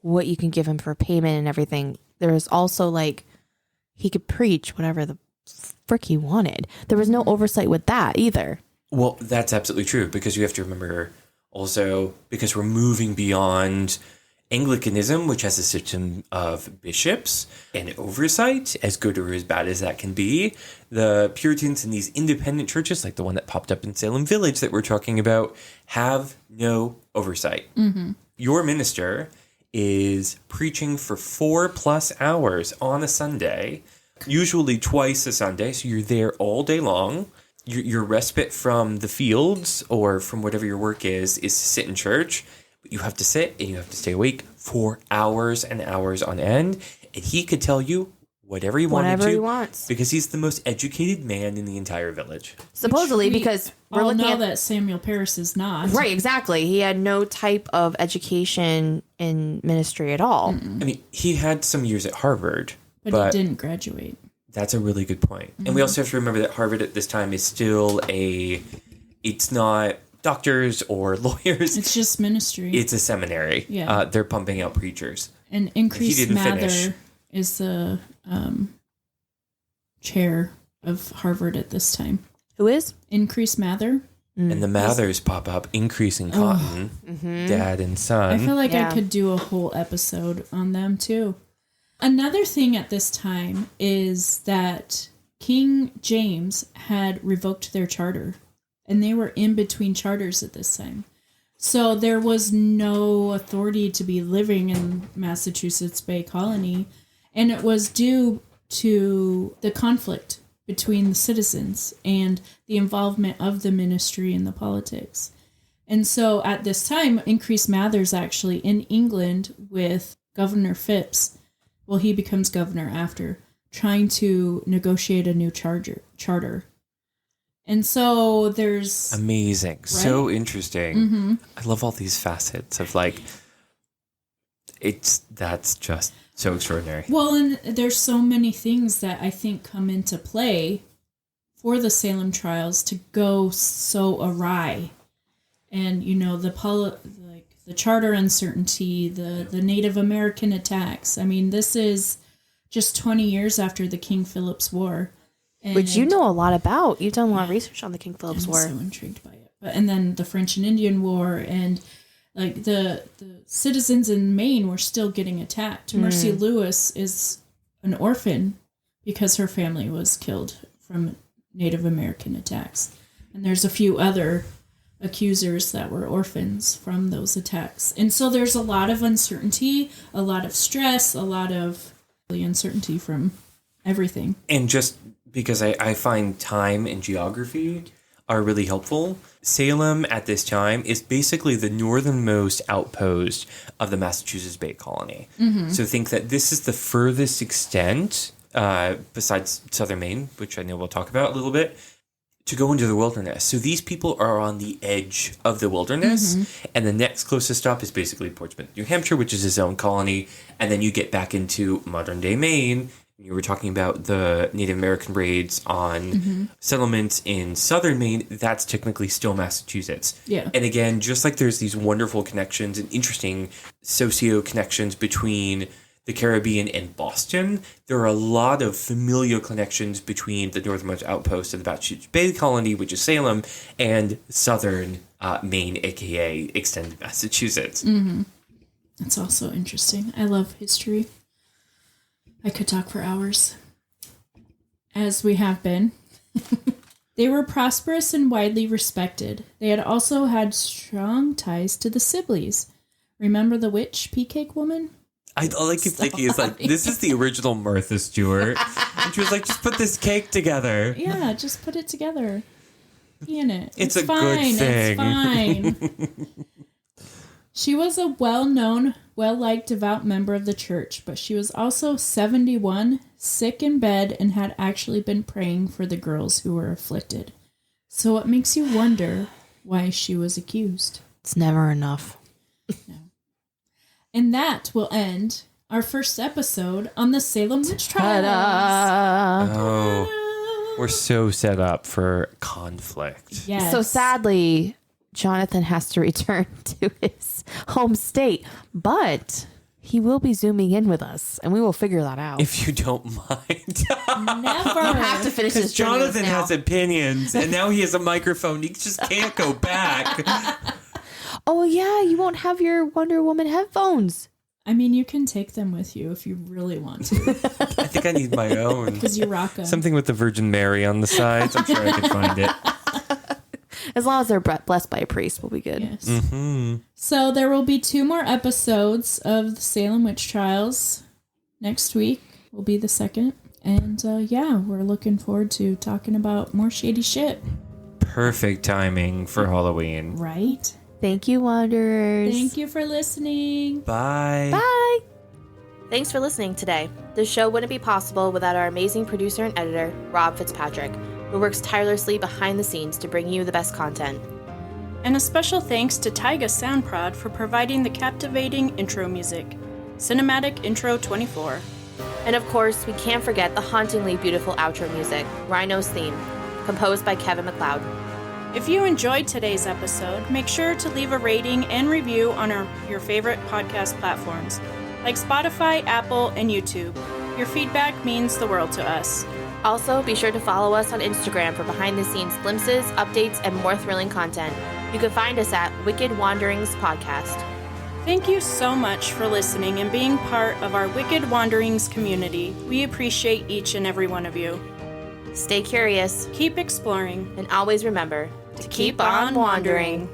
what you can give him for payment and everything, there was also he could preach whatever the frick he wanted. There was no oversight with that either. Well, that's absolutely true, because you have to remember also, because we're moving beyond Anglicanism, which has a system of bishops and oversight, as good or as bad as that can be. The Puritans in these independent churches, like the one that popped up in Salem Village that we're talking about, have no oversight. Your minister is preaching for 4+ hours on a Sunday, usually twice a Sunday, so you're there all day long. Your respite from the fields or from whatever your work is to sit in church. But you have to sit and you have to stay awake for hours and hours on end. And he could tell you whatever he wanted to. He wants. Because he's the most educated man in the entire village. Supposedly, because we're looking at that Samuel Parris is not. Right, exactly. He had no type of education in ministry at all. I mean, he had some years at Harvard. But he didn't graduate. That's a really good point. And we also have to remember that Harvard at this time is still it's not doctors or lawyers. It's just ministry. It's a seminary. Yeah. They're pumping out preachers. And Increase Mather is the chair of Harvard at this time. Who is? Increase Mather. And the Mathers pop up, increasing cotton, dad and son. I feel like I could do a whole episode on them too. Another thing at this time is that King James had revoked their charter, and they were in between charters at this time. So there was no authority to be living in Massachusetts Bay Colony, and it was due to the conflict between the citizens and the involvement of the ministry in the politics. And so at this time, Increase Mather's actually in England with Governor Phipps. Well, he becomes governor after, trying to negotiate a new charter. And so there's... Amazing. Right? So interesting. I love all these facets of that's just so extraordinary. Well, and there's so many things that I think come into play for the Salem trials to go so awry. And, the charter uncertainty, the Native American attacks. I mean, this is just 20 years after the King Philip's War. Which you know a lot about. You've done a lot of research on the King Philip's War. I'm so intrigued by it. And then the French and Indian War, and the citizens in Maine were still getting attacked. Mercy Lewis is an orphan because her family was killed from Native American attacks. And there's a few other accusers that were orphans from those attacks. And so there's a lot of uncertainty, a lot of stress, a lot of uncertainty from everything. And just because I find time and geography are really helpful, Salem at this time is basically the northernmost outpost of the Massachusetts Bay Colony. So think that this is the furthest extent, besides southern Maine, which I know we'll talk about a little bit, to go into the wilderness. So these people are on the edge of the wilderness, and the next closest stop is basically Portsmouth, New Hampshire, which is his own colony, and then you get back into modern-day Maine. You were talking about the Native American raids on settlements in southern Maine. That's technically still Massachusetts. Yeah. And again, just like there's these wonderful connections and interesting socio-connections between the Caribbean and Boston, there are a lot of familial connections between the northernmost outpost of the Massachusetts Bay Colony, which is Salem, and southern Maine, aka extended Massachusetts. That's also interesting. I love history. I could talk for hours. As we have been. They were prosperous and widely respected. They had also had strong ties to the Sibleys. Remember the witch pea cake woman? All I keep thinking is like, this is the original Martha Stewart. And she was like, just put this cake together. Yeah, just put it together. Be in it. It's a good thing. It's fine. She was a well-known, well-liked devout member of the church, but she was also 71, sick in bed, and had actually been praying for the girls who were afflicted. So it makes you wonder why she was accused. It's never enough. No. And that will end our first episode on the Salem Witch Trials. Oh, we're so set up for conflict. Yes. So sadly, Jonathan has to return to his home state, but he will be zooming in with us, and we will figure that out. If you don't mind. Never. You have to finish this. Because Jonathan has opinions, and now he has a microphone. He just can't go back. Oh, yeah, you won't have your Wonder Woman headphones. I mean, you can take them with you if you really want to. I think I need my own. Because you rock them. Something with the Virgin Mary on the sides. I'm sure I could find it. As long as they're blessed by a priest, we'll be good. Yes. Mm-hmm. So there will be 2 more episodes of the Salem Witch Trials. Next week will be the 2nd. And yeah, we're looking forward to talking about more shady shit. Perfect timing for Halloween. Right? Thank you, Wanderers. Thank you for listening. Bye. Bye. Thanks for listening today. This show wouldn't be possible without our amazing producer and editor, Rob Fitzpatrick, who works tirelessly behind the scenes to bring you the best content. And a special thanks to Taiga Soundprod for providing the captivating intro music, Cinematic Intro 24. And of course, we can't forget the hauntingly beautiful outro music, Rhino's Theme, composed by Kevin MacLeod. If you enjoyed today's episode, make sure to leave a rating and review on your favorite podcast platforms, like Spotify, Apple, and YouTube. Your feedback means the world to us. Also, be sure to follow us on Instagram for behind-the-scenes glimpses, updates, and more thrilling content. You can find us at Wicked Wanderings Podcast. Thank you so much for listening and being part of our Wicked Wanderings community. We appreciate each and every one of you. Stay curious, keep exploring, and always remember to keep on wandering.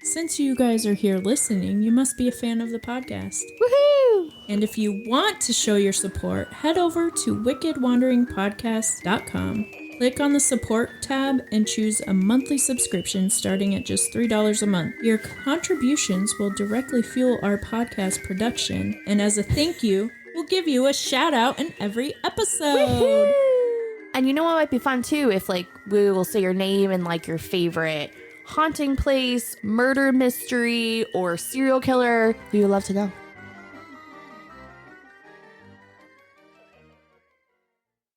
Since you guys are here listening, you must be a fan of the podcast. Woohoo! And if you want to show your support, head over to wickedwanderingpodcast.com. Click on the support tab and choose a monthly subscription starting at just $3 a month. Your contributions will directly fuel our podcast production, and as a thank you, we'll give you a shout out in every episode. Woohoo! And you know what might be fun too? If we will say your name and your favorite haunting place, murder mystery, or serial killer, we would love to know.